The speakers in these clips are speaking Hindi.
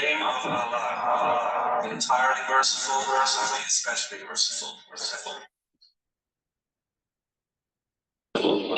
Name of Allah, the entirely merciful, the especially merciful.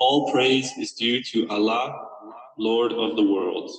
All praise is due to Allah, Lord of the worlds.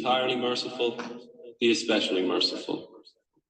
Entirely merciful, the especially merciful.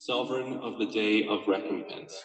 Sovereign of the day of recompense.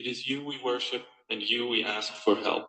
It is you we worship and you we ask for help.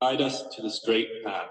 Guide us to the straight path.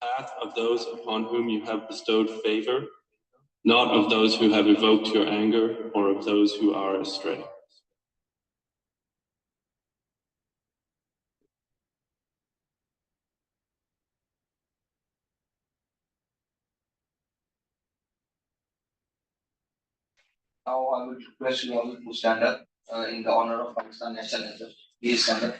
Path of those upon whom you have bestowed favor, not of those who have evoked your anger or of those who are astray. Now I would request you all to stand up in the honor of Pakistan national anthem. Please stand up.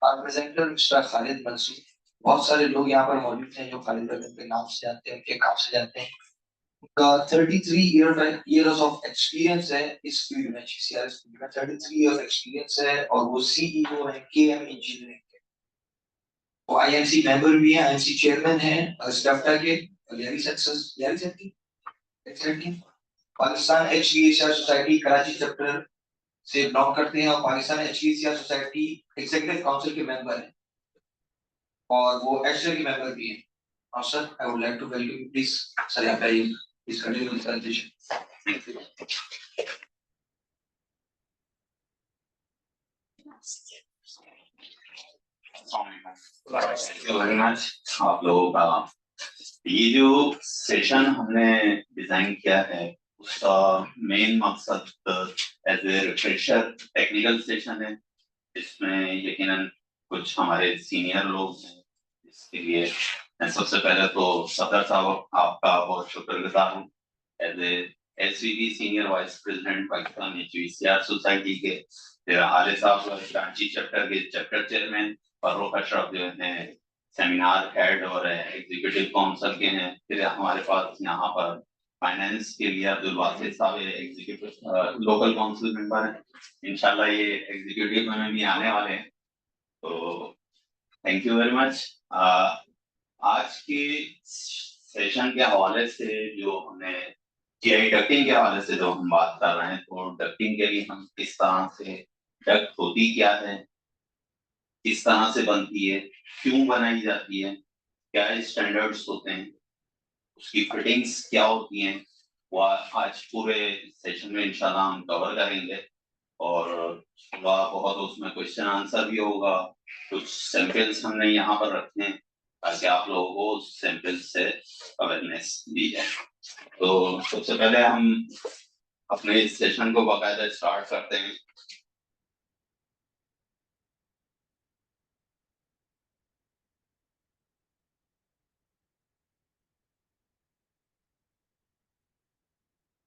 Our presenter Mr. Khalid Mansoor. बहुत सारे लोग यहाँ पर मौजूद हैं जो खालिद रतन के नाम से जानते हैं, उनके काम से जानते हैं। उनका 33 years of experience है इस फील्ड में, GCRS फील्ड में 33 years experience है और वो CEO है KM इंजीनियरिंग के। वो IMC मेंबर भी है, IMC चेयरमैन है स्टाफ्टा के, Pakistan HVACR society Karachi chapter से बिलोंग करते हैं और Pakistan HVACR society executive council के मेंबर हैं और वो एक्स्ट्रा के मेंबर भी हैं। और sir I would like to welcome you, please sir यहाँ पे आइए, please continue with presentation. Thank you very much. आप लोगों का ये जो सेशन हमने डिजाइन किया है उसका मेन मकसद as a refresher technical session है, इसमें यकीनन कुछ हमारे सीनियर लोग हैं, इसके लिए मैं सबसे पहले तो सदर साहब आपका बहुत शुक्रगुजार हूँ। As a SVP senior vice president Pakistan HVACR society के, फिर आले साहब कराची चैप्टर के चैप्टर चेयरमैन, फारूक अशरफ जो है सेमिनार हेड और एग्जीक्यूटिव काउंसिल के हैं, फिर हमारे पास यहाँ पर फाइनेंस के लिए अब्दुल वासिद साहब एग्जीक्यूटिव लोकल काउंसिल मेंबर हैं, इंशाल्लाह ये एग्जीक्यूटिव में भी आने वाले हैं, तो थैंक यू वेरी मच। आज के सेशन के हवाले से जो हमने जीआई डक्टिंग के हवाले से जो हम बात कर रहे हैं, तो डक्टिंग के लिए हम किस तरह से, डक्ट होती क्या है, किस तरह से बनती है, क्यों बनाई जाती है, क्या स्टैंडर्ड्स होते हैं, उसकी फिटिंग्स क्या होती हैं, वो आज पूरे सेशन में इंशाल्लाह हम कवर करेंगे। और थोड़ा बहुत उसमें क्वेश्चन आंसर भी होगा। कुछ सैंपल्स हमने यहाँ पर रखे हैं ताकि आप लोगों को सैंपल्स से अवेयरनेस दी जाए। तो सबसे पहले हम अपने इस सेशन को बाकायदा स्टार्ट करते हैं।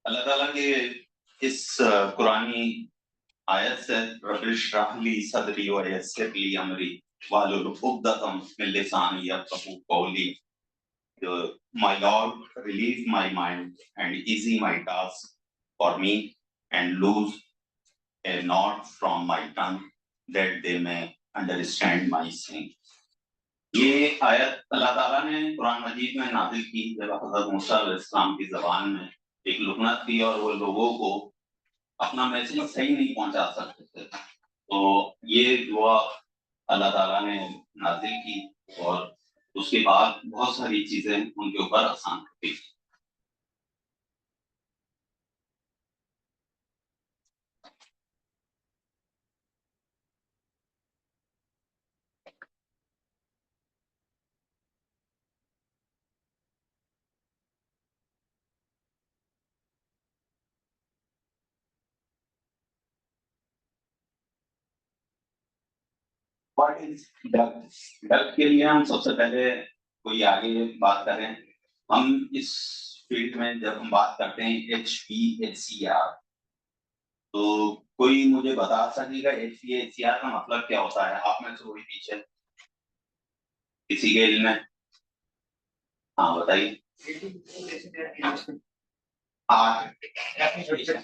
अल्लाह ताला के इस कुरानी आयत से रब्बिश इश्रह ली सदरी व यस्सिर ली अमरी वाहलुल उक़दतम मिन लिसानी यफ़क़हू क़ौली। My Lord, relieve my mind and easy my task for me, and loose a knot from my tongue, that they may understand my saying. ये आयत अल्लाह ताला ने कुरान मजीद में नाजिल की जब हज़रत मूसा अलैहिस्सलाम की ज़बान में एक लुकनत थी और वो लोगों को अपना मैसेज सही नहीं पहुंचा सकते थे। तो ये दुआ अल्लाह ताला ने नाजिल की और उसके बाद बहुत सारी चीजें उनके ऊपर आसान कर दी। What is duct? डक्ट के लिए हम सबसे पहले कोई आगे बात करें। हम इस फील्ड में जब हम बात करते हैं HVACR, तो कोई मुझे बता सकेगा HVACR का मतलब क्या होता है? आप में से कोई पीछे किसी के इल्म में? हाँ बताइए।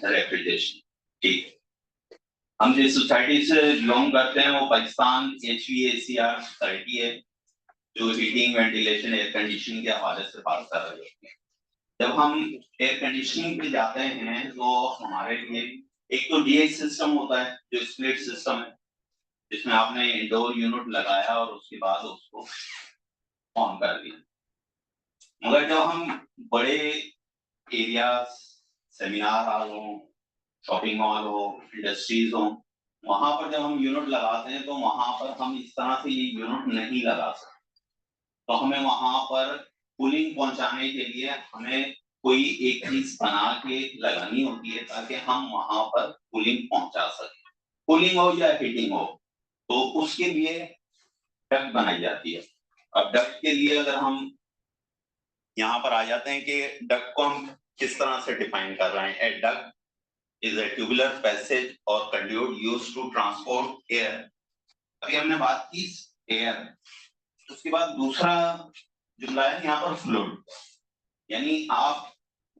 रेफ्रिजरेशन, ठीक। हम जिस सोसाइटी से बिलोंग करते हैं वो पाकिस्तान HVACR सोसाइटी है, जो हीटिंग, वेंटिलेशन, एयर कंडीशनिंग के हवाले से बात कर रही है। जब हम एयर कंडीशनिंग पे जाते हैं तो हमारे लिए एक तो DI सिस्टम होता है जो स्प्लिट सिस्टम है, जिसमें आपने इंडोर यूनिट लगाया और उसके बाद उसको ऑन कर दिया। मगर जब हम बड़े एरिया, सेमिनार हॉल हो, शॉपिंग मॉल हो, इंडस्ट्रीज हो, वहां पर जब हम यूनिट लगाते हैं तो वहां पर हम इस तरह से ये यूनिट नहीं लगा सकते। तो हमें वहां पर कूलिंग पहुंचाने के लिए हमें कोई एक चीज बना के लगानी होती है ताकि हम वहां पर कूलिंग पहुंचा सकें। कूलिंग हो या हीटिंग हो, तो उसके लिए डक्ट बनाई जाती है। अब डक्ट के लिए अगर हम यहाँ पर आ जाते हैं कि डक्ट को हम किस तरह से डिफाइन कर रहे हैं। ए duct is a tubular passage or conduit used to transport air. अभी हमने बात की एयर, उसके बाद दूसरा जुमला है यहाँ पर फ्लूइड, यानी आप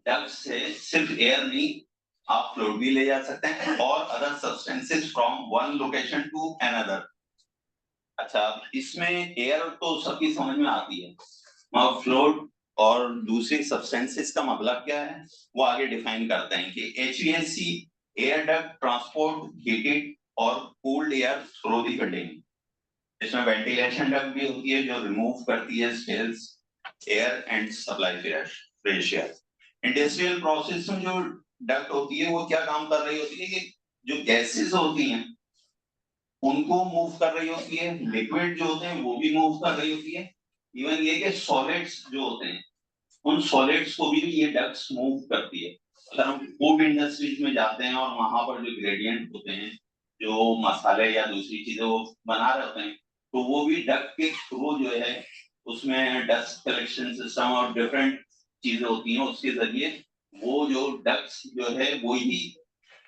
डक्ट से सिर्फ एयर नहीं, आप फ्लूइड भी ले जा सकते हैं और other substances from one location to another. अच्छा, इसमें एयर तो सबकी समझ में आती है, मगर फ्लूइड और दूसरी सब्सटेंसेस का मतलब क्या है वो आगे डिफाइन करते हैं कि HVAC air duct transport heated और cooled air through the building. इसमें वेंटिलेशन डक्ट भी होती है जो रिमूव करती है stales air and supply fresh air. Industrial process में जो डक्ट होती है वो क्या काम कर रही होती है कि जो गैसेस होती हैं उनको मूव कर रही होती है, लिक्विड जो होते हैं वो भी मूव कर रही होती है, इवन ये कि सॉलिड्स जो होते हैं उन सॉलिड्स को भी ये डक्ट्स मूव करती है। अगर हम फूड इंडस्ट्रीज में जाते हैं और वहां पर जो ग्रेडियंट होते हैं, जो मसाले या दूसरी चीजें वो बना रहे होते हैं, तो वो भी डक्ट के थ्रू जो है उसमें डस्ट कलेक्शन सिस्टम और डिफरेंट चीजें होती हैं, उसके जरिए वो जो डक्ट्स जो है वो ही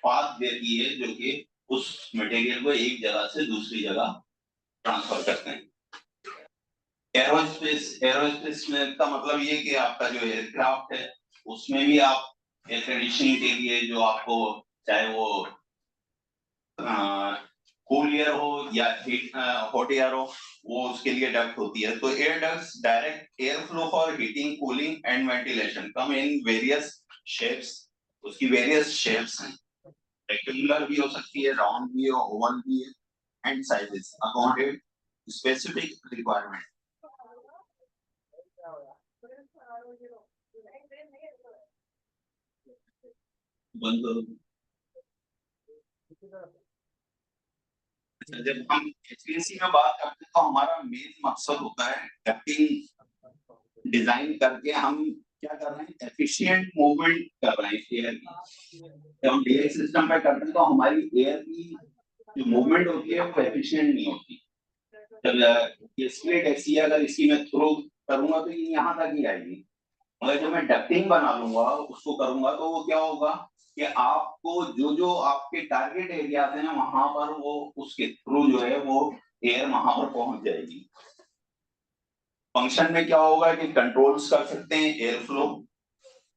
पाथ देती है जो कि उस मटेरियल को एक जगह से दूसरी जगह ट्रांसफर करते हैं। एरोस्पेस में का मतलब ये कि आपका जो एयरक्राफ्ट है उसमें भी आप एयर कंडीशनिंग के लिए जो आपको चाहे वो कूल एयर हो या हीट हॉट एयर हो, वो उसके लिए डक्ट होती है। तो air ducts direct air flow for heating, cooling and ventilation, come in various shapes. उसकी वेरियस शेप्स हैं, रेक्टेंगुलर भी हो सकती है, राउंड भी है, ओवल भी है, and sizes according specific requirement. बंद करो। अच्छा, जब हम एचपीएससी में बात करते हैं तो हमारा मेन मकसद होता है डक्टिंग डिजाइन करके हम क्या कर रहे हैं, एफिशिएंट मूवमेंट कर रहे हैं एयर की। जब हम डीएक्स सिस्टम पे करते हैं तो हमारी एयर की जो मूवमेंट होती है वो एफिशिएंट नहीं होती। जब ये स्प्लिट ऐसी अगर इसकी मैं थ्रो करूंगा तो ये यहाँ तक ही आएगी, मगर जब मैं डक्टिंग बना लूंगा उसको करूंगा तो वो क्या होगा कि आपको जो जो आपके टारगेट एरिया है ना वहां पर वो उसके थ्रू जो है वो एयर वहां पर पहुंच जाएगी। फंक्शन में क्या होगा कि कंट्रोल्स कर सकते हैं एयर फ्लो,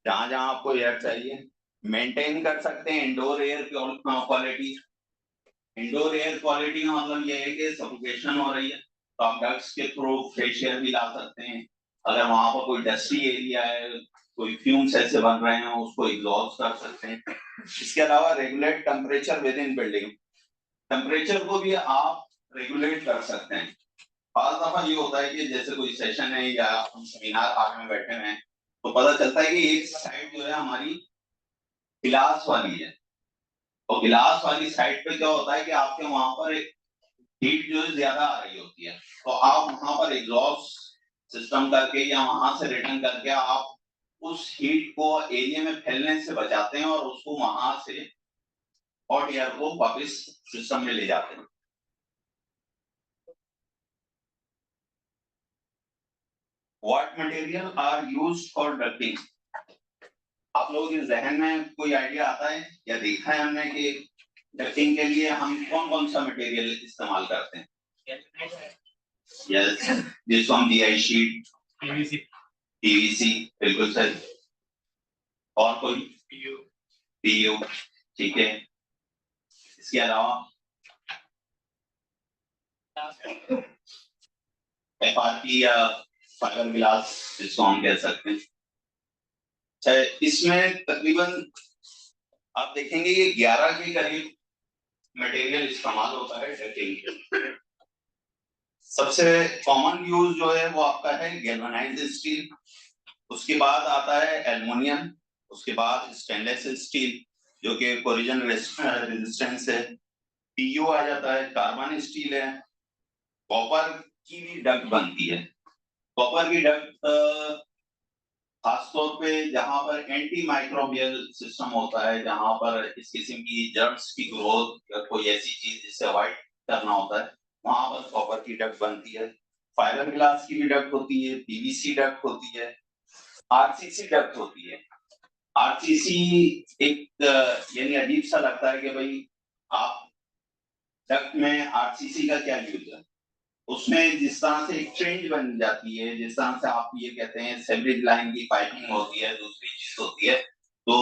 जहां जहां आपको एयर चाहिए, मेंटेन कर सकते हैं indoor air quality. Indoor air quality का मतलब ये है कि सफोकेशन हो रही है तो आप डक्ट्स के थ्रू फ्रेश एयर भी ला सकते हैं। अगर वहां पर कोई डस्टी एरिया है, कोई फ्यूम्स ऐसे बन रहे हैं, उसको एग्जॉस्ट कर सकते हैं। इसके अलावा regulate temperature with in building, temperature को भी आप रेगुलेट कर सकते हैं। बार दफा ये होता है कि जैसे कोई सेशन है या हम सेमिनार हॉल में बैठे हुए हैं तो पता चलता है कि एक साइड जो है हमारी गिलास वाली है, और गिलास वाली साइड पे क्या होता है कि आपके वहां पर हीट जो है ज्यादा आ रही होती है, तो आप वहां पर एग्जॉस्ट सिस्टम करके या वहां से रिटर्न करके आप उस हीट को एरिया में फैलने से बचाते हैं और उसको वहां से हॉट एयर को वापस सिस्टम में ले जाते हैं। What material are used for ducting? आप लोगों के जहन में कोई आइडिया आता है या देखा है हमने कि डक्टिंग के लिए हम कौन कौन सा मटेरियल इस्तेमाल करते हैं? यस, जिसको हम डीआई शीट, पीवीसी, बिल्कुल सही। और कोई? पीयू, ठीक है। इसके अलावा एफआरपी या फाइबर ग्लास जिसको हम कह सकते हैं। अच्छा, इसमें तकरीबन आप देखेंगे ये 11 के करीब मटेरियल इस्तेमाल होता है डक्टिंग के। सबसे कॉमन यूज जो है वो आपका है गैल्वेनाइज्ड स्टील, उसके बाद आता है एल्युमिनियम, उसके बाद स्टेनलेस स्टील जो कि कोरिजन रेजिस्टेंस है, पीयू आ जाता है, कार्बन स्टील है, कॉपर की भी डक्ट बनती है। कॉपर की डक्ट खासतौर पे जहां पर एंटी माइक्रोबियल सिस्टम होता है, जहां पर इस किस्म की जर्म्स की ग्रोथ या कोई ऐसी चीज जिससे अवॉइड करना होता है, वहां पर कॉपर की डक्ट बनती है। फाइबर ग्लास की भी डक्ट होती है, पीवीसी डक्ट होती है, आरसीसी डक्ट होती है। आरसीसी एक यानी अजीब सा लगता है कि भाई आप डक्ट में आरसीसी का क्या यूज है। उसमें जिस तरह से एक चेंज बन जाती है, जिस तरह से आप ये कहते हैं सेवरेज लाइन की पाइपिंग होती है, दूसरी चीज होती है, तो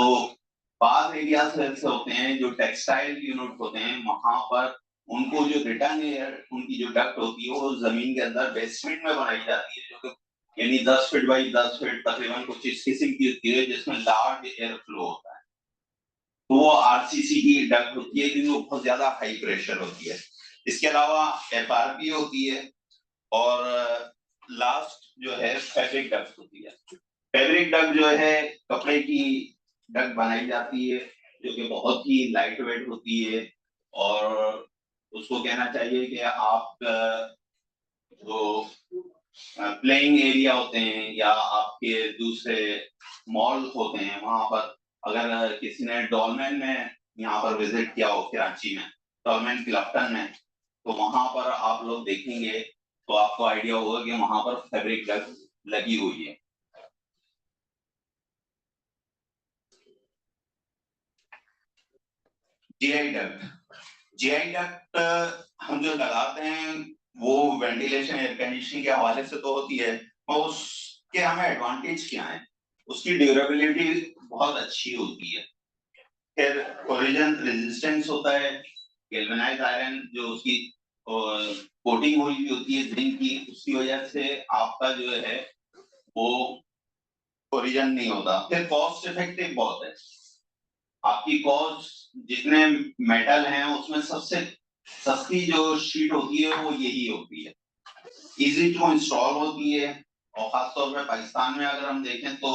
बाहर एरियाज ऐसे होते हैं जो टेक्सटाइल यूनिट होते हैं, वहां पर उनको जो रिटर्न एयर उनकी जो डक्ट होती है वो जमीन के अंदर बेसमेंट में बनाई जाती है, जो कि यानी 10 फीट बाई 10 फीट तकरीबन कुछ इस किस्म की होती है, जिसमें लार्ज एयर फ्लो होता है। तो वो आरसीसी की डक्ट होती है क्योंकि वो बहुत ज्यादा हाई प्रेशर होती है। इसके अलावा एफआरपी होती है, और लास्ट जो है फैब्रिक डक्ट होती है। फैब्रिक डक्ट जो है कपड़े की डक्ट बनाई जाती है जो कि बहुत ही लाइट वेट होती है, और उसको कहना चाहिए कि आप जो प्लेइंग एरिया होते हैं या आपके दूसरे मॉल होते हैं वहां पर, अगर किसी ने डॉलमेन में यहाँ पर विजिट किया हो कराची में, डॉलमेन क्लफ्टन में, तो वहां पर आप लोग देखेंगे तो आपको आइडिया होगा कि वहां पर फैब्रिक डक्ट लगी हुई है। जीआई डक्ट, जीआई डक्ट हम जो लगाते हैं वो वेंटिलेशन एयर कंडीशनिंग के हवाले से तो होती है, और उसके हमें एडवांटेज क्या है? उसकी ड्यूरेबिलिटी बहुत अच्छी होती है, फिर कोलिजन रेजिस्टेंस होता है, गैल्वेनाइज्ड आयरन जो उसकी कोटिंग हुई होती है जिंक की, उसकी वजह से आपका जो है वो कोरिजन नहीं होता। फिर कॉस्ट इफेक्टिव बहुत है। आपकी कॉस्ट जितने मेटल हैं उसमें सबसे सस्ती जो शीट होती है वो यही होती है, इजी टू इंस्टॉल होती है। और खासतौर पर पाकिस्तान में अगर हम देखें तो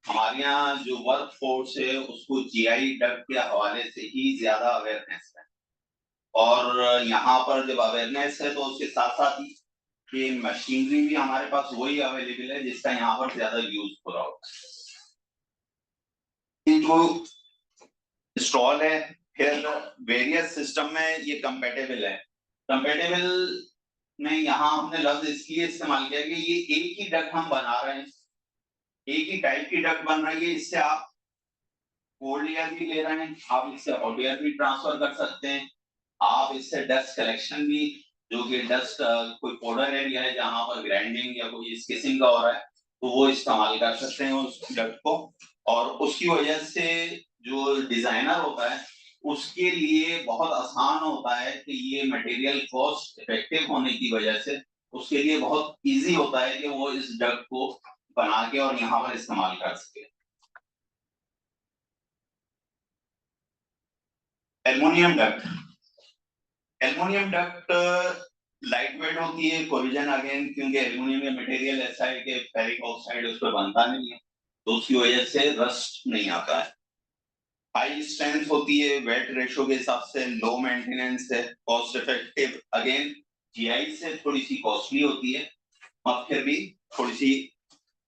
हमारे यहाँ जो वर्क फोर्स है उसको जीआई डक्ट के हवाले से ही ज्यादा अवेयरनेस है, और यहाँ पर जब अवेयरनेस है तो उसके साथ साथ ही ये मशीनरी भी हमारे पास वही अवेलेबल है जिसका यहाँ पर ज्यादा यूज हो रहा होता है। जो इंस्टॉल है, फिर वेरियस सिस्टम में ये कंपेटेबल है। कंपेटेबल में यहाँ हमने लफ्ज इसलिए इस्तेमाल किया कि ये एक ही डक हम बना रहे हैं, एक ही टाइप की डक बन रही है। इससे आप कोल्ड एयर भी ले रहे हैं, आप इससे हॉट एयर भी ट्रांसफर कर सकते हैं, आप इससे डस्ट कलेक्शन भी, जो कि डस्ट कोई पाउडर एरिया है जहां पर ग्राइंडिंग या कोई स्केचिंग का हो रहा है तो वो इस्तेमाल कर सकते हैं उस डस्ट को। और उसकी वजह से जो डिजाइनर होता है उसके लिए बहुत आसान होता है कि ये मटेरियल कॉस्ट इफेक्टिव होने की वजह से उसके लिए बहुत इजी होता है कि वो इस डक को बना के और यहाँ पर इस्तेमाल कर सके। Aluminium duct, aluminium duct light weight होती है, कोरिजन अगेन क्योंकि एल्युमिनियम का मटेरियल ऐसा है कि फेरिक ऑक्साइड उस पर बनता नहीं है तो उसकी वजह से रस्ट नहीं आता है। हाई स्ट्रेंथ होती है, वेट रेशो के हिसाब से लो मेंटेनेंस है, कॉस्ट इफेक्टिव अगेन जीआई से थोड़ी सी कॉस्टली होती है और फिर भी थोड़ी सी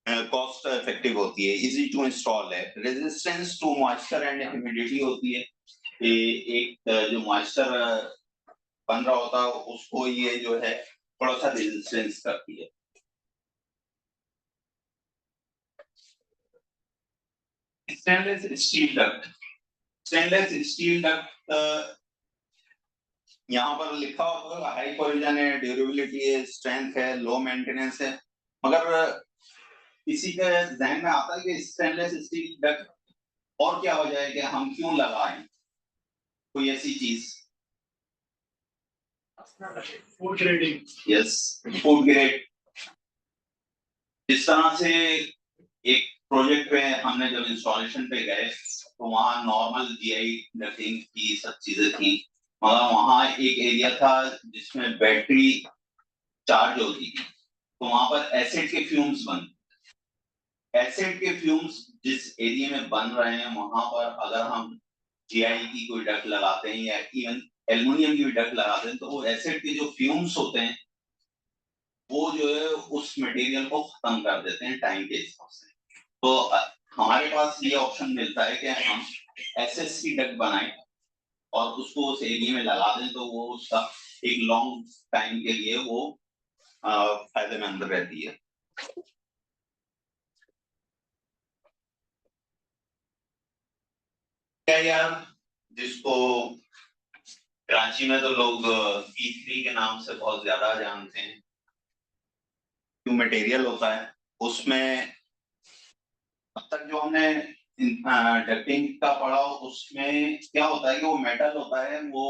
कॉस्ट इफेक्टिव होती है, इजी टू इंस्टॉल है। Resistance to moisture and humidity होती है कि एक जो मॉइस्चर बन रहा होता है उसको ये जो है थोड़ा सा रेजिस्टेंस करती है। Stainless steel duct, stainless steel duct यहाँ पर लिखा होगा हाई कोरिजन है, ड्यूरेबिलिटी है, स्ट्रेंथ है, लो मेंटेनेंस है, मगर किसी के जहन में आता है कि स्टेनलेस स्टील डक्ट और क्या वजह है कि हम क्यों लगाएं कोई ऐसी चीज। Food grading, yes, food grade. जिस तरह से एक प्रोजेक्ट पे हमने जब इंस्टॉलेशन पे गए तो वहाँ नॉर्मल जीआई डक्टिंग की सब चीजें थी, मगर वहाँ एक एरिया था जिसमें बैटरी चार्ज होती थी तो वहां पर एसिड के फ्यूम्स बन, एसिड के फ्यूम्स जिस एरिया में बन रहे हैं वहां पर अगर हम जीआई की कोई डक्ट लगाते हैं या इवन एल्युमिनियम की भी डक्ट लगाते हैं तो वो एसिड के जो फ्यूम्स होते हैं वो जो है उस मटेरियल को खत्म कर देते हैं टाइम के हिसाब से। तो हमारे पास ये ऑप्शन मिलता है कि हम एसएस की डक्ट बनाएं और उसको उस एरिया में लगा दें तो वो उसका एक लॉन्ग टाइम के लिए वो फायदेमंद रहती है। क्या यार, जिसको कराची में तो लोग P3 के नाम से बहुत ज्यादा जानते हैं, जो मटेरियल होता है उसमें अब तक जो हमने डक्टिंग का पढ़ा उसमें क्या होता है कि वो मेटल होता है वो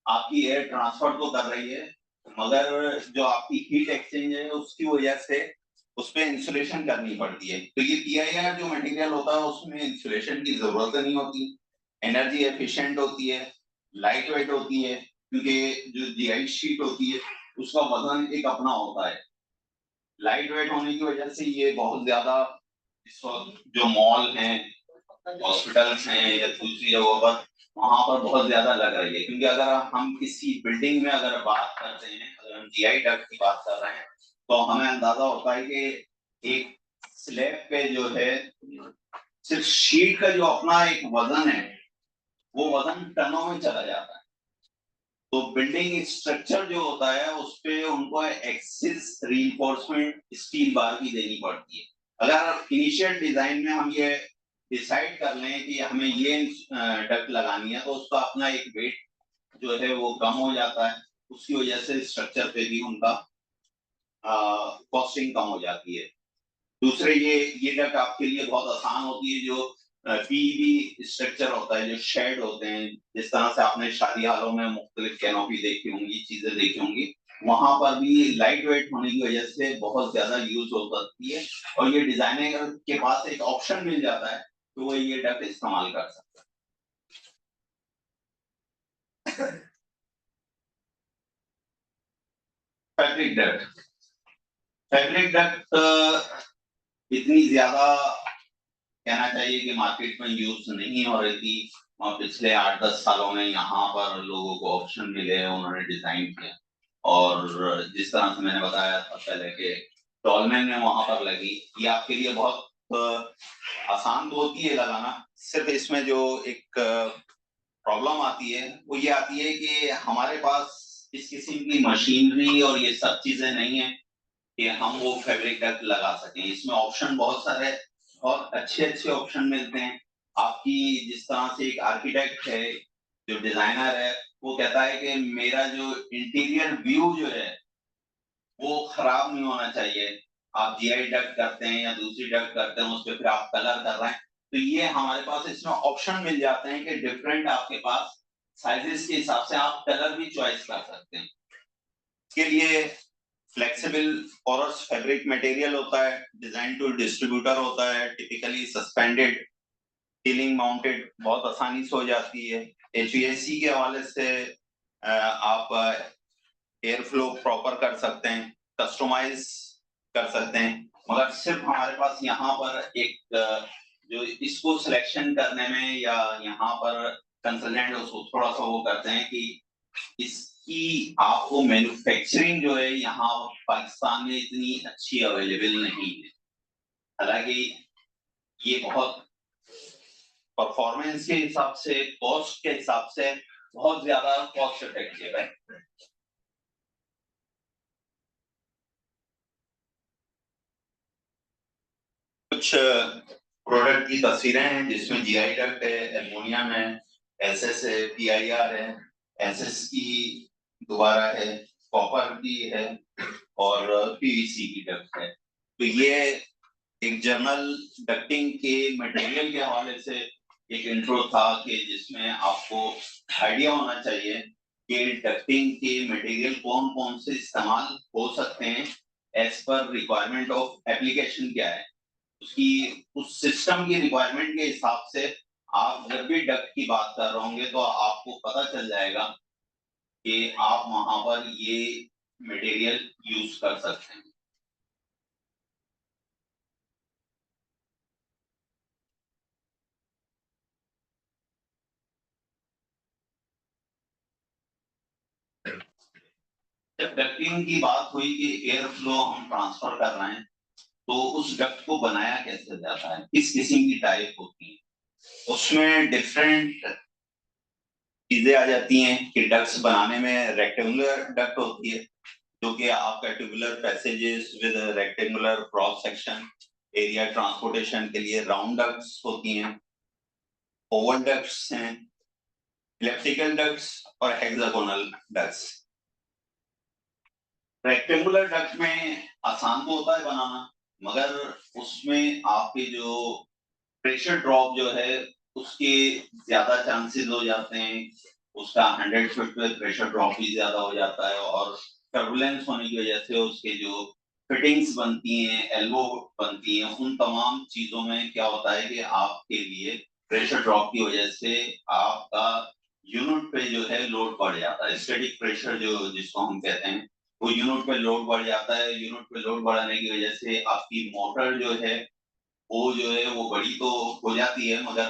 आपकी एयर ट्रांसफर तो कर रही है मगर जो आपकी हीट एक्सचेंज है उसकी वजह से उस पर इंसुलेशन करनी पड़ती है। तो ये पीआईआर जो मटेरियल होता है उसमें इंसुलेशन की जरूरत नहीं होती, एनर्जी एफिशिएंट होती है, लाइट वेट होती है क्योंकि जो जीआई शीट होती है उसका वजन एक अपना होता है। लाइट वेट होने की वजह से ये बहुत ज्यादा इस वक्त जो मॉल हैं, हॉस्पिटल्स हैं या दूसरी जगहों पर वहां पर बहुत ज्यादा लग रही है क्योंकि अगर हम किसी बिल्डिंग में अगर बात करते हैं, अगर हम जीआई डक्ट की बात कर रहे हैं तो हमें अंदाजा होता है कि एक स्लैब पे जो है सिर्फ शीट का जो अपना एक वजन है वो वजन टनों में चला जाता है। तो बिल्डिंग स्ट्रक्चर जो होता है उस पे उनको एक्सिस रीइंफोर्समेंट स्टील बार की देनी पड़ती है। अगर इनिशियल डिजाइन में हम ये डिसाइड कर लें कि हमें ये डक्ट लगानी है तो उसका अपना एक वेट जो है वो कम हो जाता है, उसकी वजह से स्ट्रक्चर पे भी उनका कॉस्टिंग कम हो जाती है। दूसरे ये डक्ट आपके लिए बहुत आसान होती है, जो पीईवी स्ट्रक्चर होता है, जो शेड होते हैं, जिस तरह से आपने शादी हालों में मुख्तलिफ कैनोपी देखी होंगी, चीजें देखी होंगी, वहां पर भी लाइट वेट होने की वजह से बहुत ज्यादा यूज हो सकती है। और ये डिजाइनर के पास एक ऑप्शन मिल जाता है तो वो ये डक्ट इस्तेमाल कर सकता है। फैब्रिक डक्ट, फैब्रिक डक्ट इतनी ज्यादा कहना चाहिए कि मार्केट में यूज नहीं हो रही थी, और पिछले 8-10 सालों में यहाँ पर लोगों को ऑप्शन मिले, उन्होंने डिजाइन किया। और जिस तरह से मैंने बताया था पहले के डॉलमेन में वहां पर लगी, ये आपके लिए बहुत आसान तो होती है लगाना, सिर्फ इसमें जो एक प्रॉब्लम आती है वो ये आती है कि हमारे पास इस किस्म की मशीनरी और ये सब चीजें नहीं है कि हम वो फैब्रिक डक्ट लगा सकें। इसमें ऑप्शन बहुत सारे और अच्छे अच्छे ऑप्शन मिलते हैं। आपकी जिस तरह से एक आर्किटेक्ट है, जो डिजाइनर है, वो कहता है कि मेरा जो इंटीरियर व्यू जो है वो खराब नहीं होना चाहिए। आप जीआई डक्ट करते हैं या दूसरी डक्ट करते हैं, उस पर फिर आप कलर कर रहे हैं, तो ये हमारे पास इसमें ऑप्शन मिल जाते हैं कि डिफरेंट आपके पास साइजेस के हिसाब से आप कलर भी चॉइस कर सकते हैं। इसके लिए फ्लेक्सिबल पोरस फैब्रिक मटेरियल होता है, डिजाइन टू डिस्ट्रीब्यूटर होता है, टिपिकली सस्पेंडेड सीलिंग माउंटेड, बहुत आसानी से हो जाती है। एचवीएसी के हवाले से आप एयर फ्लो प्रॉपर कर सकते हैं, कस्टमाइज कर सकते हैं, मगर सिर्फ हमारे पास यहाँ पर एक जो इसको सिलेक्शन करने में या यहाँ पर कंसल्टेंट उसको थोड़ा सा वो करते हैं कि इसकी आपको मैन्युफैक्चरिंग जो है यहाँ पाकिस्तान में इतनी अच्छी अवेलेबल नहीं है। हालांकि ये बहुत परफॉर्मेंस के हिसाब से, कॉस्ट के हिसाब से बहुत ज्यादा कॉस्ट इफेक्टिव है। कुछ प्रोडक्ट की तस्वीरें हैं जिसमें जीआई डक्ट है, एल्युमिनियम है, एसएस है, पीआईआर है, एसएस की दोबारा है, कॉपर की है और पीवीसी की डक्ट है। तो ये एक जर्नल डक्टिंग के मटेरियल के हवाले से एक इंट्रो था कि जिसमें आपको आइडिया होना चाहिए कि डक्टिंग के मटेरियल कौन कौन से इस्तेमाल हो सकते हैं, as per requirement of application क्या है, उसकी उस सिस्टम की रिक्वायरमेंट के हिसाब से आप जब भी डक्ट की बात कर रहे होंगे तो आपको पता चल जाएगा कि आप वहां पर ये मटेरियल यूज कर सकते हैं। जब डक्टिंग की बात हुई कि एयर फ्लो हम ट्रांसफर कर रहे हैं, तो उस डक्ट को बनाया कैसे जाता है, किस किस्म की टाइप होती है, उसमें डिफरेंट चीजें आ जाती हैं कि डक्ट्स बनाने में रेक्टेंगुलर डक्ट होती है, जो कि आपका tubular passages with rectangular cross section, area transportation के लिए राउंड डक्ट्स होती हैं, ओवल डक्ट्स हैं, इलेप्टिकल डक्ट्स और हेक्सागोनल डक्ट्स। रेक्टेंगुलर डक्ट में आसान तो होता है बनाना, मगर उसमें आपके जो प्रेशर ड्रॉप जो है उसके ज्यादा चांसेस हो जाते हैं, उसका 100 फीट पे प्रेशर ड्रॉप भी ज्यादा हो जाता है, और टर्बुलेंस होने की वजह से उसके जो फिटिंग्स बनती हैं, एल्बो बनती हैं, उन तमाम चीजों में क्या होता है कि आपके लिए प्रेशर ड्रॉप की वजह से आपका यूनिट पे जो है लोड बढ़ जाता है, स्टैटिक प्रेशर जो जिसको हम कहते हैं, वो यूनिट पे लोड बढ़ जाता है। यूनिट पे लोड बढ़ाने की वजह से आपकी मोटर जो है वो जो है वो बड़ी तो हो जाती है, मगर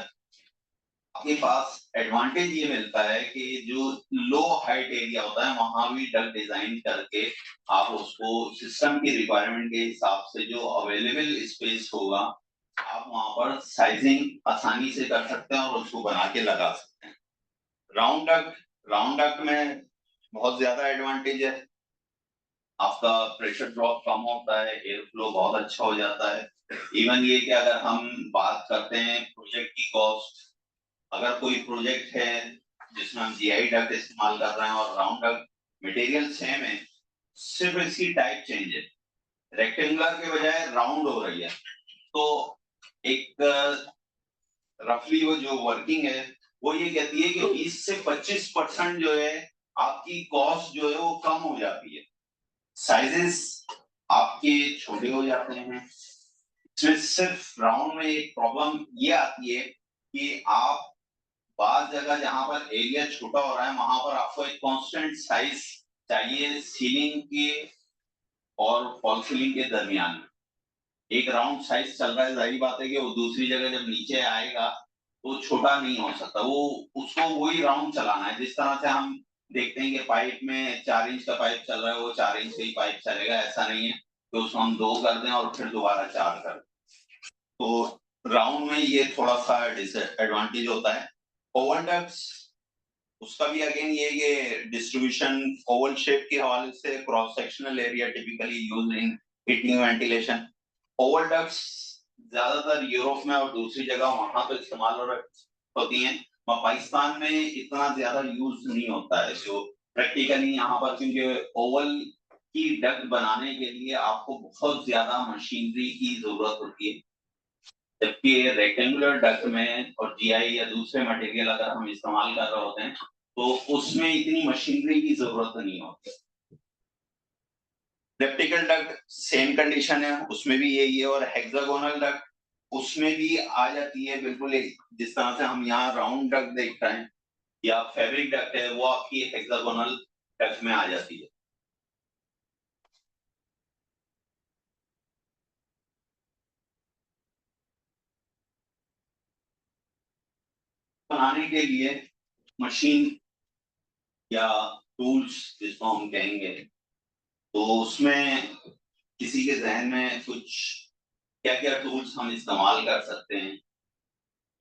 आपके पास एडवांटेज ये मिलता है कि जो लो हाइट एरिया होता है वहां भी डक्ट डिजाइन करके आप उसको सिस्टम की रिक्वायरमेंट के हिसाब से जो अवेलेबल स्पेस होगा आप वहां पर साइजिंग आसानी से कर सकते हैं और उसको बना के लगा सकते हैं। राउंड डक्ट, राउंड डक्ट में बहुत ज्यादा एडवांटेज है, आपका प्रेशर ड्रॉप कम होता है, एयर फ्लो बहुत अच्छा हो जाता है। इवन ये कि अगर हम बात करते हैं प्रोजेक्ट की कॉस्ट, अगर कोई प्रोजेक्ट है जिसमें हम जीआई डक्ट इस्तेमाल कर रहे हैं और राउंड डक्ट, मटेरियल सेम है, सिर्फ इसकी टाइप चेंज है, रेक्टेंगुलर के बजाय राउंड हो रही है, तो एक रफली वो जो वर्किंग है वो ये कहती है कि 20 से 25% जो है आपकी कॉस्ट जो है वो कम हो जाती है, साइजेस आपके छोटे हो जाते हैं। इसमें सिर्फ राउंड में एक प्रॉब्लम ये आती है कि आप बात जगह जहां पर एरिया छोटा हो रहा है वहां पर आपको एक कांस्टेंट साइज चाहिए सीलिंग के और फॉल सीलिंग के दरमियान में। एक राउंड साइज चल रहा है, जाहिर बात है कि वो दूसरी जगह जब नीचे आएगा वो छोटा नहीं हो सकता, वो उसको वही राउंड चलाना है। जिस तरह से हम देखते हैं कि पाइप में 4 इंच का पाइप चल रहा है वो 4 इंच का ही पाइप चलेगा, ऐसा नहीं है कि उसको हम 2 कर दें और फिर दोबारा 4 कर दें। तो राउंड में ये थोड़ा सा डिसएडवांटेज होता है। ओवन डक्ट्स उसका भी अगेन ये कि डिस्ट्रीब्यूशन ओवल शेप के हवाले से cross sectional area typically used in heating ventilation. Oval ducts ज्यादातर यूरोप में और दूसरी जगह वहां तो इस्तेमाल होती हैं, और पाकिस्तान में इतना ज्यादा यूज नहीं होता है। जो प्रैक्टिकली यहाँ पर, क्योंकि ओवल की डक्ट बनाने के लिए आपको बहुत ज्यादा मशीनरी की जरूरत होती है, जबकि रेक्टेंगुलर डक्ट में और जीआई या दूसरे मटेरियल अगर हम इस्तेमाल कर रहे होते हैं तो उसमें इतनी मशीनरी की जरूरत नहीं होती। इलेक्ट्रिकल डक्ट सेम कंडीशन है, उसमें भी यही है। और हेक्सागोनल डक्ट उसमें भी आ जाती है बिल्कुल जिस तरह से हम यहाँ राउंड डक्ट देख रहे हैं या फैब्रिक डक्ट है वो आपकी हेक्सागोनल डक्ट में आ जाती है। बनाने के लिए मशीन या टूल्स जिसको हम कहेंगे, तो उसमें किसी के जहन में कुछ क्या क्या टूल्स हम इस्तेमाल कर सकते हैं,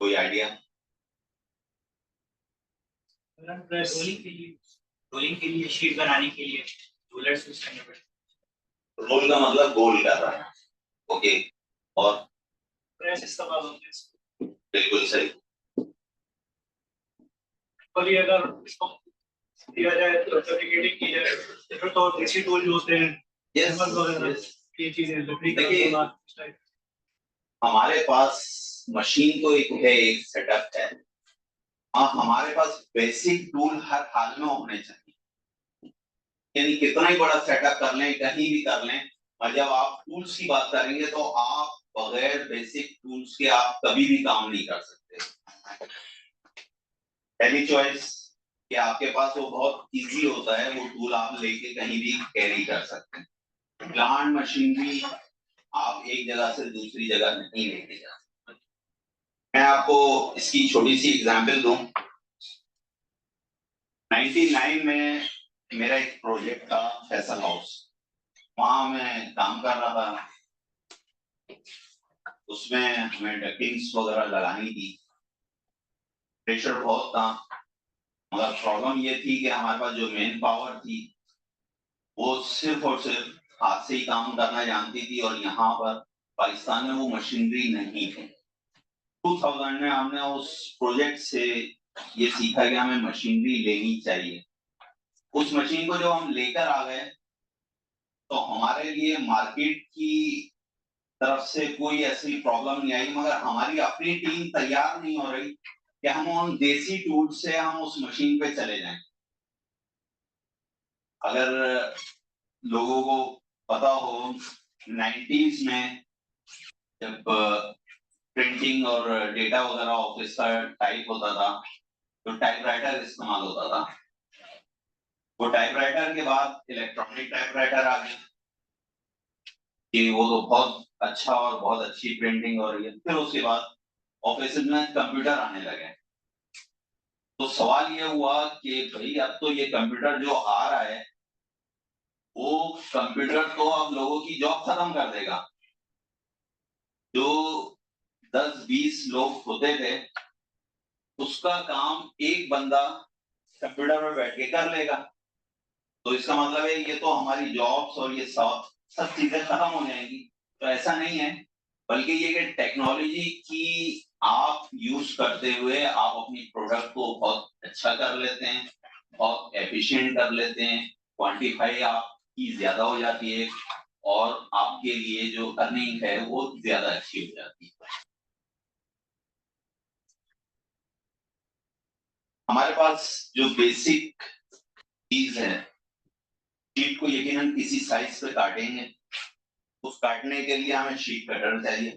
कोई आइडिया? रोलिंग के लिए शीट बनाने के लिए रोलर्स यूज करने पड़ते रोल का मतलब गोल कर रहा है, ओके। और प्रेस इस्तेमाल होते हैं। बिल्कुल सही। कभी अगर इसको दिया जाए तो फैब्रिकेटिंग की जाए फिर तो देसी टूल जो होते हैं यस वगैरह यस, ये चीजें लकड़ी का देखिए इस्तेमाल हमारे पास मशीन तो एक है, एक सेटअप है। हाँ, हमारे पास बेसिक टूल हर हाल में होने चाहिए, यानी कितना ही बड़ा सेटअप कर लें कहीं भी कर लें, और जब आप टूल्स की बात करेंगे तो आप बगैर बेसिक टूल्स के आप कभी भी काम नहीं कर सकते। पहली चॉइस कि आपके पास वो बहुत इजी होता है, वो टूल आप लेके कहीं भी कैरी कर सकते हैं। प्लांट मशीनरी आप एक जगह से दूसरी जगह नहीं लेके जा सकते। मैं आपको इसकी छोटी सी एग्जांपल दूं। 99 में मेरा एक प्रोजेक्ट था फैसल हाउस, वहां मैं काम कर रहा था। उसमें हमें डकिंग्स वगैरह लगानी थी, प्रेशर बहुत था, मगर प्रॉब्लम ये थी कि हमारे पास जो मेन पावर थी वो सिर्फ और सिर्फ हाथ से ही काम करना जानती थी, और यहाँ पर पाकिस्तान में वो मशीनरी नहीं है। 2000 में हमने उस प्रोजेक्ट से ये सीखा कि हमें मशीनरी लेनी चाहिए। उस मशीन को जब हम लेकर आ गए तो हमारे लिए मार्केट की तरफ से कोई ऐसी प्रॉब्लम नहीं आई, मगर हमारी अपनी टीम तैयार नहीं हो रही कि हम उन देसी टूल से हम उस मशीन पे चले जाएं। अगर लोगों को पता हो 90s में जब प्रिंटिंग और डेटा वगैरह ऑफिस का टाइप होता था तो टाइपराइटर इस्तेमाल होता था। वो टाइपराइटर के बाद इलेक्ट्रॉनिक टाइपराइटर आ गया कि वो तो बहुत अच्छा और बहुत अच्छी प्रिंटिंग हो रही है। फिर उसके बाद ऑफिस में कंप्यूटर आने लगे, तो सवाल ये हुआ कि भाई अब तो ये कंप्यूटर जो आ रहा है वो कंप्यूटर तो अब लोगों की जॉब खत्म कर देगा। जो 10-20 लोग होते थे उसका काम एक बंदा कंप्यूटर में बैठ के कर लेगा, तो इसका मतलब है ये तो हमारी जॉब्स और ये सब सब चीजें खत्म हो जाएंगी। तो ऐसा नहीं है, बल्कि ये कि टेक्नोलॉजी की आप यूज करते हुए आप अपनी प्रोडक्ट को बहुत अच्छा कर लेते हैं, बहुत एफिशिएंट कर लेते हैं, क्वांटिफाई आपकी ज्यादा हो जाती है और आपके लिए जो अर्निंग है वो ज्यादा अच्छी हो जाती है। हमारे पास जो बेसिक चीज है, शीट को यकीनन किसी साइज पे काटेंगे, उस काटने के लिए हमें शीट कटर चाहिए।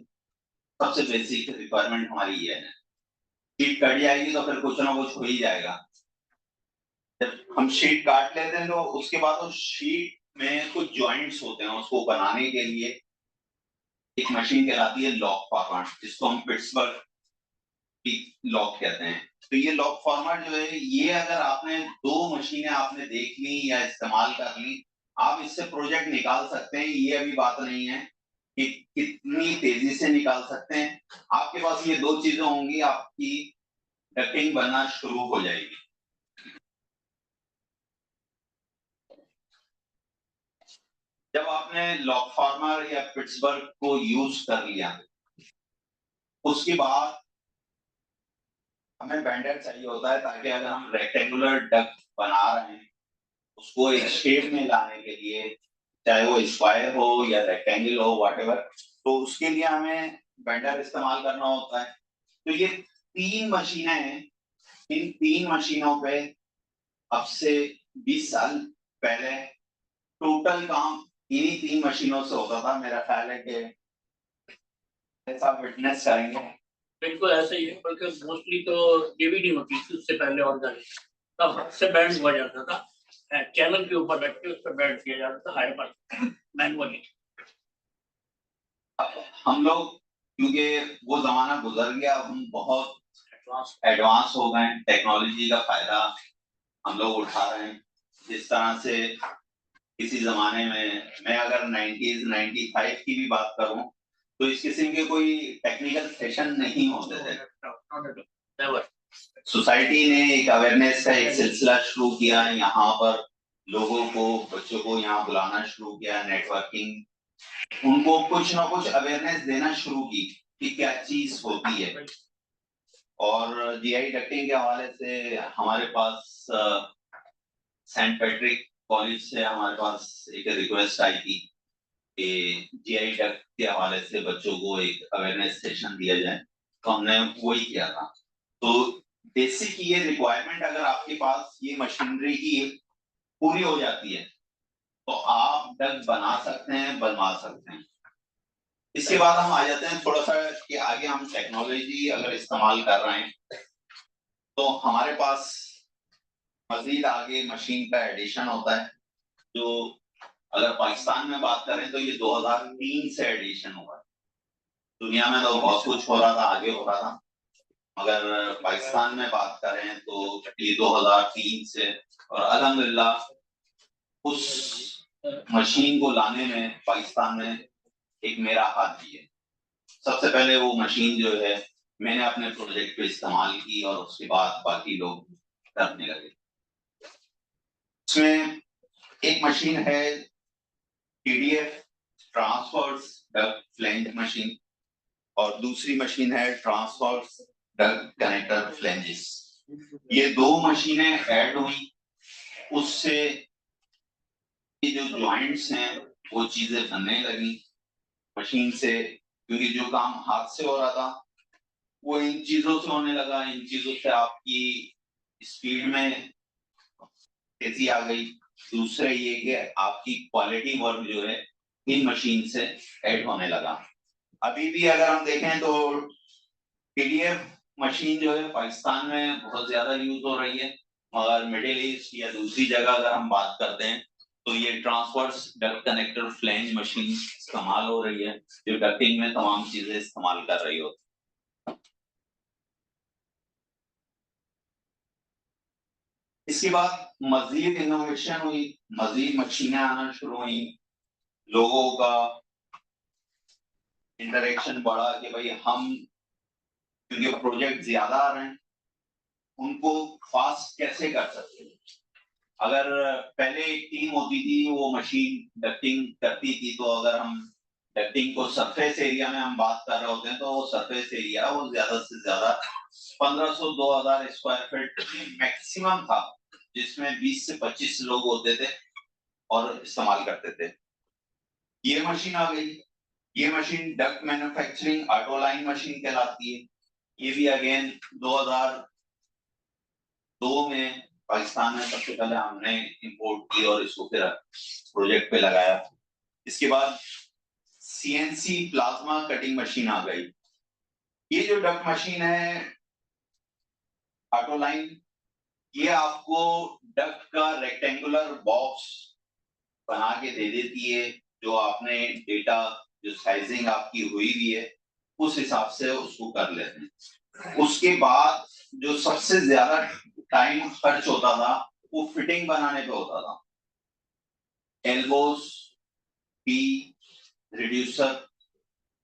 सबसे बेसिक रिक्वायरमेंट हमारी ये है। शीट कट जाएगी तो फिर कुछ ना कुछ हो ही जाएगा। जब हम शीट काट लेते हैं तो उसके बाद उस शीट में कुछ जॉइंट्स होते हैं, उसको बनाने के लिए एक मशीन कहलाती है लॉक फॉर्मर, जिसको हम पिट्सबर्ग की लॉक कहते हैं। तो ये लॉक फॉर्मर जो है, ये अगर आपने दो मशीनें आपने देख ली या इस्तेमाल कर ली, आप इससे प्रोजेक्ट निकाल सकते हैं। ये अभी बात नहीं है कि कितनी तेजी से निकाल सकते हैं। आपके पास ये दो चीजें होंगी, आपकी डकिंग बनना शुरू हो जाएगी। जब आपने लॉक फार्मर या पिट्सबर्ग को यूज कर लिया, उसके बाद हमें बेंडर चाहिए होता है, ताकि अगर हम रेक्टेंगुलर डक बना रहे हैं, उसको एक शेप में लाने के लिए, चाहे वो स्क्वायर हो या रेक्टेंगल हो, व्हाटएवर, तो उसके लिए हमें बेंडर इस्तेमाल करना होता है। तो ये तीन मशीनें हैं। इन तीन मशीनों पे अब से 20 साल पहले टोटल काम इन्हीं तीन मशीनों से होता था। मेरा ख्याल है कि ऐसा विटनेस करेंगे। बिल्कुल ऐसे ही है, बल्कि मोस्टली तो ये भी नहीं होती थी उससे पहले ऑर्गेनिक, तब हाथ से बैंड हुआ जाता था, चैनल के ऊपर रख के उस पर बैंड किया जाता था हाई पर मैनुअली। हम लोग, क्योंकि वो जमाना गुजर गया, हम बहुत एडवांस हो गए, टेक्नोलॉजी का फायदा हम लोग उठा रहे हैं। जिस तरह से किसी जमाने में, मैं अगर 90s 95 की भी बात करूं, तो इस किस्म के कोई टेक्निकल सेशन नहीं होते थे। सोसाइटी ने एक अवेयरनेस का एक सिलसिला शुरू किया, यहाँ पर लोगों को, बच्चों को यहाँ बुलाना शुरू किया, नेटवर्किंग, उनको कुछ ना कुछ अवेयरनेस देना शुरू की कि क्या चीज होती है। और जीआई डक्टिंग के हवाले से हमारे पास सेंट पैट्रिक कॉलेज से हमारे पास एक रिक्वेस्ट आई थी कि जीआई डक्ट के हवाले से बच्चों को एक अवेयरनेस सेशन दिया जाए, तो हमने वही किया था। तो बेसिक ये रिक्वायरमेंट, अगर आपके पास ये मशीनरी की पूरी हो जाती है, तो आप डक बना सकते हैं, बनवा सकते हैं। इसके बाद हम आ जाते हैं थोड़ा सा कि आगे हम टेक्नोलॉजी अगर इस्तेमाल कर रहे हैं, तो हमारे पास मजीद आगे मशीन का एडिशन होता है, जो अगर पाकिस्तान में बात करें तो ये 2003 से एडिशन हुआ है। दुनिया में तो बहुत कुछ हो रहा था, आगे हो रहा था, मगर पाकिस्तान में बात करें तो ये 2003 से, और अल्हम्दुलिल्लाह उस मशीन को लाने में पाकिस्तान में एक मेरा हाथ भी है। सबसे पहले वो मशीन जो है मैंने अपने प्रोजेक्ट पे इस्तेमाल की, और उसके बाद बाकी लोग करने लगे। इसमें एक मशीन है TDF, transverse duck flange machine, और दूसरी मशीन है ट्रांसवर्स डक कनेक्टर फ्लैंजेस। ये दो मशीनें ऐड हुई, उससे ये जो जॉइंट्स हैं वो चीजें बनने लगी मशीन से, क्योंकि जो काम हाथ से हो रहा था वो इन चीजों से होने लगा। इन चीजों से आपकी स्पीड में तेजी आ गई। दूसरे ये कि आपकी क्वालिटी वर्क जो है इन मशीन से ऐड होने लगा। अभी भी अगर हम देखें तो PDF मशीन जो है पाकिस्तान में बहुत ज्यादा यूज हो रही है, मगर मिडिल ईस्ट या दूसरी जगह अगर हम बात करते हैं तो ये transverse duck connector flange machine इस्तेमाल हो रही है, जो डकिंग में तमाम चीजें इस्तेमाल कर रही होती। इसके बाद मजीद इनोवेशन हुई, मजीद मशीनें आना शुरू हुई, लोगों का इंटरेक्शन बढ़ा कि भाई हम, क्योंकि प्रोजेक्ट ज्यादा आ रहे हैं, उनको फास्ट कैसे कर सकते हैं। अगर पहले एक टीम होती थी, वो मशीन डक्टिंग करती थी, तो अगर हम डक्टिंग को सरफेस एरिया में हम बात कर रहे होते हैं, तो वो सरफेस एरिया वो ज्यादा से ज्यादा 1500-2000 स्क्वायर फीट मैक्सिमम था, जिसमें 20 से 25 लोग होते थे और इस्तेमाल करते थे। ये मशीन आ गई, ये machine duct manufacturing auto line machine कहलाती है। ये भी अगेन 2000 दो में पाकिस्तान में सबसे पहले हमने इंपोर्ट की और इसको फिर प्रोजेक्ट पे लगाया। इसके बाद सीएनसी प्लाज्मा कटिंग मशीन आ गई। ये जो डक्ट मशीन है ऑटोलाइन, ये आपको डक्ट का रेक्टेंगुलर बॉक्स बना के दे देती है, जो आपने डेटा जो साइजिंग आपकी हुई भी है उस हिसाब से उसको कर लेते हैं। उसके बाद जो सबसे ज्यादा टाइम खर्च होता था वो फिटिंग बनाने पे होता था। एल्बोस, पी, रिड्यूसर,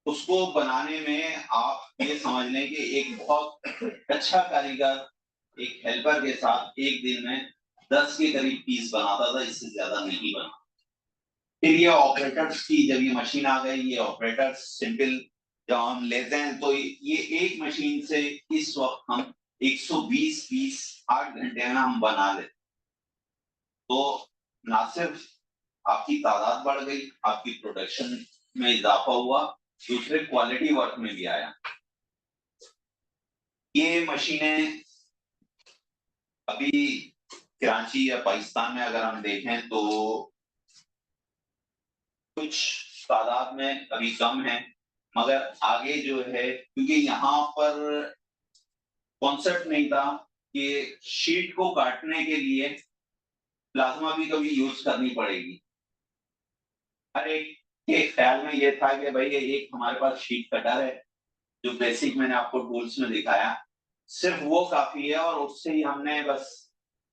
उसको बनाने में आप ये समझ लें कि एक बहुत अच्छा कारीगर एक हेल्पर के साथ एक दिन में 10 के करीब पीस बनाता था, इससे ज्यादा नहीं बना। फिर ये ऑपरेटर्स की जब ये मशीन आ गई, ये ऑपरेटर्स सिंपल जब हम लेते हैं तो ये एक मशीन से इस वक्त हम 120 पीस 8 घंटे में हम बना लेते। तो ना सिर्फ आपकी तादाद बढ़ गई, आपकी प्रोडक्शन में इजाफा हुआ, दूसरे क्वालिटी वर्क में भी आया। ये मशीनें अभी कराची या पाकिस्तान में अगर हम देखें तो कुछ तादाद में अभी कम है, मगर आगे जो है, क्योंकि यहाँ पर कॉन्सेप्ट नहीं था कि शीट को काटने के लिए प्लाज्मा भी कभी यूज करनी पड़ेगी। हर एक के ख्याल में ये था कि भाई ये एक हमारे पास शीट कटर है, जो बेसिक मैंने आपको टूल्स में दिखाया, सिर्फ वो काफी है और उससे ही हमने बस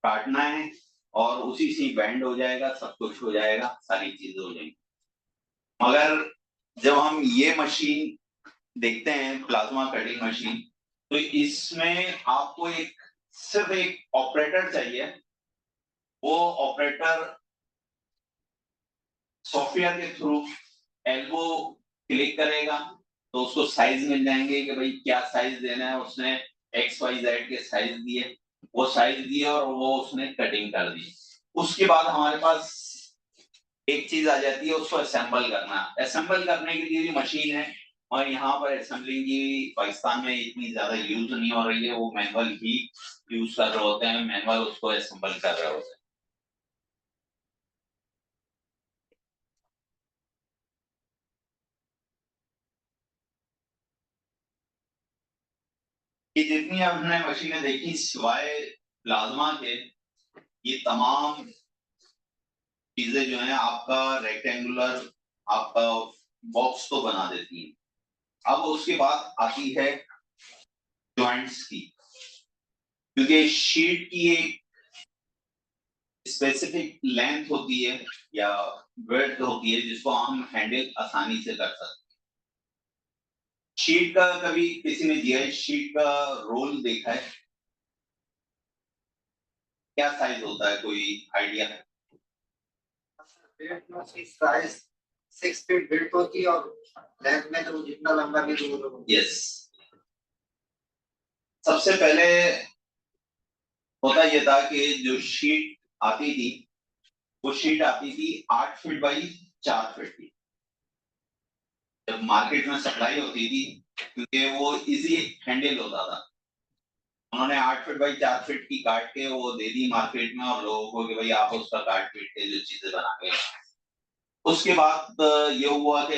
काटना है और उसी से बैंड हो जाएगा, सब कुछ हो जाएगा, सारी चीजें हो जाएंगी। मगर जब हम ये मशीन देखते हैं प्लाज्मा कटिंग मशीन, तो इसमें आपको सिर्फ एक ऑपरेटर चाहिए। वो ऑपरेटर सॉफ्टवेयर के थ्रू एल्बो क्लिक करेगा तो उसको साइज मिल जाएंगे कि भाई क्या साइज देना है। उसने XYZ के साइज दिए, वो साइज दिए और वो उसने कटिंग कर दी। उसके बाद हमारे पास एक चीज आ जाती है, उसको असेंबल करना। असेंबल करने के लिए भी मशीन है और यहाँ पर असेंबलिंग की पाकिस्तान में इतनी ज्यादा यूज नहीं हो रही है, वो मैनुअल ही यूज कर रहे होते हैं, मैनुअल उसको असेंबल कर रहे होते हैं। ये जितनी हमने मशीनें देखी सिवाय प्लाज्मा के, ये तमाम चीजें जो है आपका रेक्टेंगुलर आपका बॉक्स तो बना देती है। अब उसके बाद आती है जॉइंट्स की, क्योंकि शीट की एक स्पेसिफिक लेंथ होती है या ब्रेड्थ होती है जिसको हम हैंडल आसानी से कर सकते हैं। शीट का कभी किसी ने जीआई शीट का रोल देखा है? क्या साइज होता है, कोई आइडिया है? साइज 6 फीट बिल्ट होती है और लेंथ में तो जितना लंबा भी दूर। यस, सबसे पहले होता यह था कि जो शीट आती थी वो शीट आती थी 8 फीट बाई 4 फीट की। जब मार्केट में सप्लाई होती थी, क्योंकि वो इजी हैंडल होता था, उन्होंने 8 फीट बाई 4 फीट की काट के वो दे दी मार्केट में और लोगों को कि भाई आप उसका काट पीट के जो चीजें बना के। उसके बाद ये हुआ कि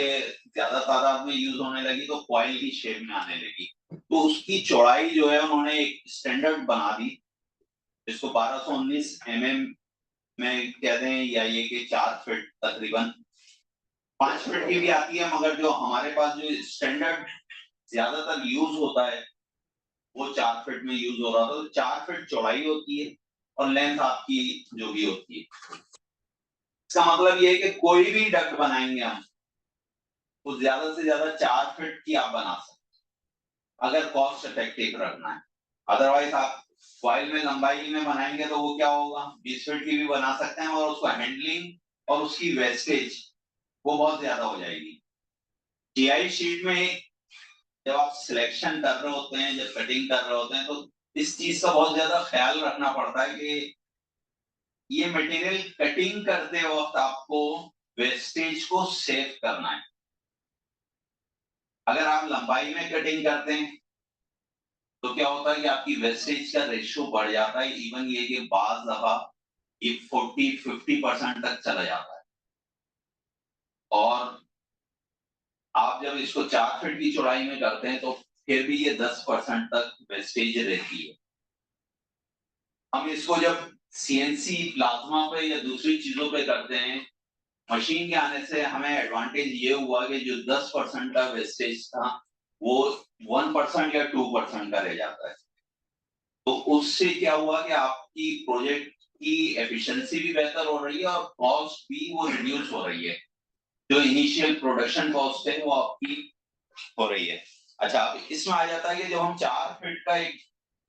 ज्यादा तादाद में यूज होने लगी तो कॉइल की शेप में आने लगी, तो उसकी चौड़ाई जो है उन्होंने एक स्टैंडर्ड बना दी, जिसको 1219 mm में कहते हैं, या ये कि 4 फीट तकरीबन 5 फीट की भी आती है, मगर जो हमारे पास जो स्टैंडर्ड ज्यादातर यूज होता है वो 4 फीट में यूज हो रहा था। तो 4 फीट चौड़ाई होती है और लेंथ आपकी जो भी होती है। इसका मतलब ये है कि कोई भी डक्ट बनाएंगे हम, वो ज्यादा से ज्यादा 4 फीट की आप बना सकते हैं अगर कॉस्ट इफेक्टिव रखना है। अदरवाइज आप कॉइल में लंबाई में बनाएंगे तो वो क्या होगा, 20 फीट की भी बना सकते हैं और उसको हैंडलिंग और उसकी वेस्टेज वो बहुत ज्यादा हो जाएगी। जीआई शीट में जब आप सिलेक्शन कर रहे होते हैं, जब कटिंग कर रहे होते हैं, तो इस चीज का बहुत ज्यादा ख्याल रखना पड़ता है कि ये मटेरियल कटिंग करते वक्त आपको वेस्टेज को सेव करना है। अगर आप लंबाई में कटिंग करते हैं तो क्या होता है कि आपकी वेस्टेज का रेशियो बढ़ जाता है, इवन ये कि बाज दफा ये 40-50% तक चला जाता है। और आप जब इसको 4 फीट की चौड़ाई में करते हैं तो फिर भी ये 10% तक वेस्टेज रहती है। हम इसको जब सीएनसी प्लाज्मा पे या दूसरी चीजों पे करते हैं, मशीन के आने से हमें एडवांटेज ये हुआ कि जो 10% का वेस्टेज था वो 1% या 2% का रह जाता है। तो उससे क्या हुआ कि आपकी प्रोजेक्ट की एफिशिएंसी भी बेहतर हो रही है और कॉस्ट भी वो रिड्यूस हो रही है। जो इनिशियल प्रोडक्शन कॉस्ट है वो आपकी हो रही है। अच्छा, अब इसमें आ जाता है कि जब हम 4 फीट का एक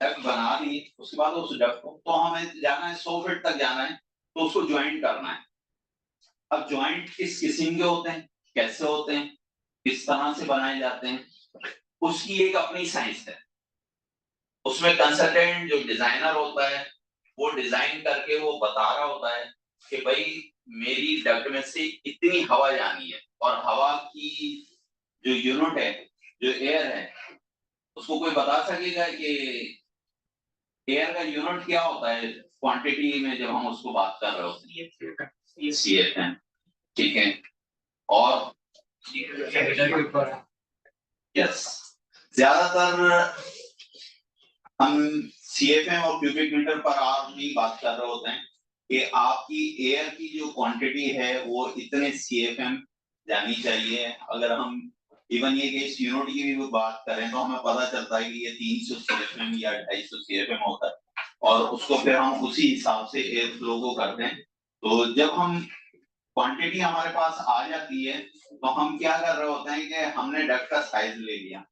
डक बना ली, उसके बाद उस डक को तो हमें जाना है 100 फीट तक जाना है, तो उसको ज्वाइंट करना है। अब ज्वाइंट किस किस्म के होते हैं, कैसे होते हैं, किस तरह से बनाए जाते हैं, उसकी एक अपनी साइंस है। उसमें कंसल्टेंट जो डिजाइनर होता है वो डिजाइन करके वो बता रहा होता है कि भाई मेरी डक्ट में से इतनी हवा जानी है, और हवा की जो यूनिट है, जो एयर है, उसको कोई बता सकेगा कि एयर का यूनिट क्या होता है क्वांटिटी में जब हम उसको बात कर रहे होते हैं? CFM, ठीक है। और यस, ज्यादातर हम CFM और क्यूबिक मीटर पर आवर में बात कर रहे होते हैं कि आपकी एयर की जो क्वांटिटी है वो इतने CFM जानी चाहिए। अगर हम इवन ये कि इस यूनिट की भी बात करें तो हमें पता चलता है कि ये 300 CFM या 250 CFM होता है, और उसको फिर हम उसी हिसाब से एयर फ्लो को करते हैं। तो जब हम क्वांटिटी हमारे पास आ जाती है तो हम क्या कर रहे होते हैं कि हमने डक्ट का साइज ले लिया,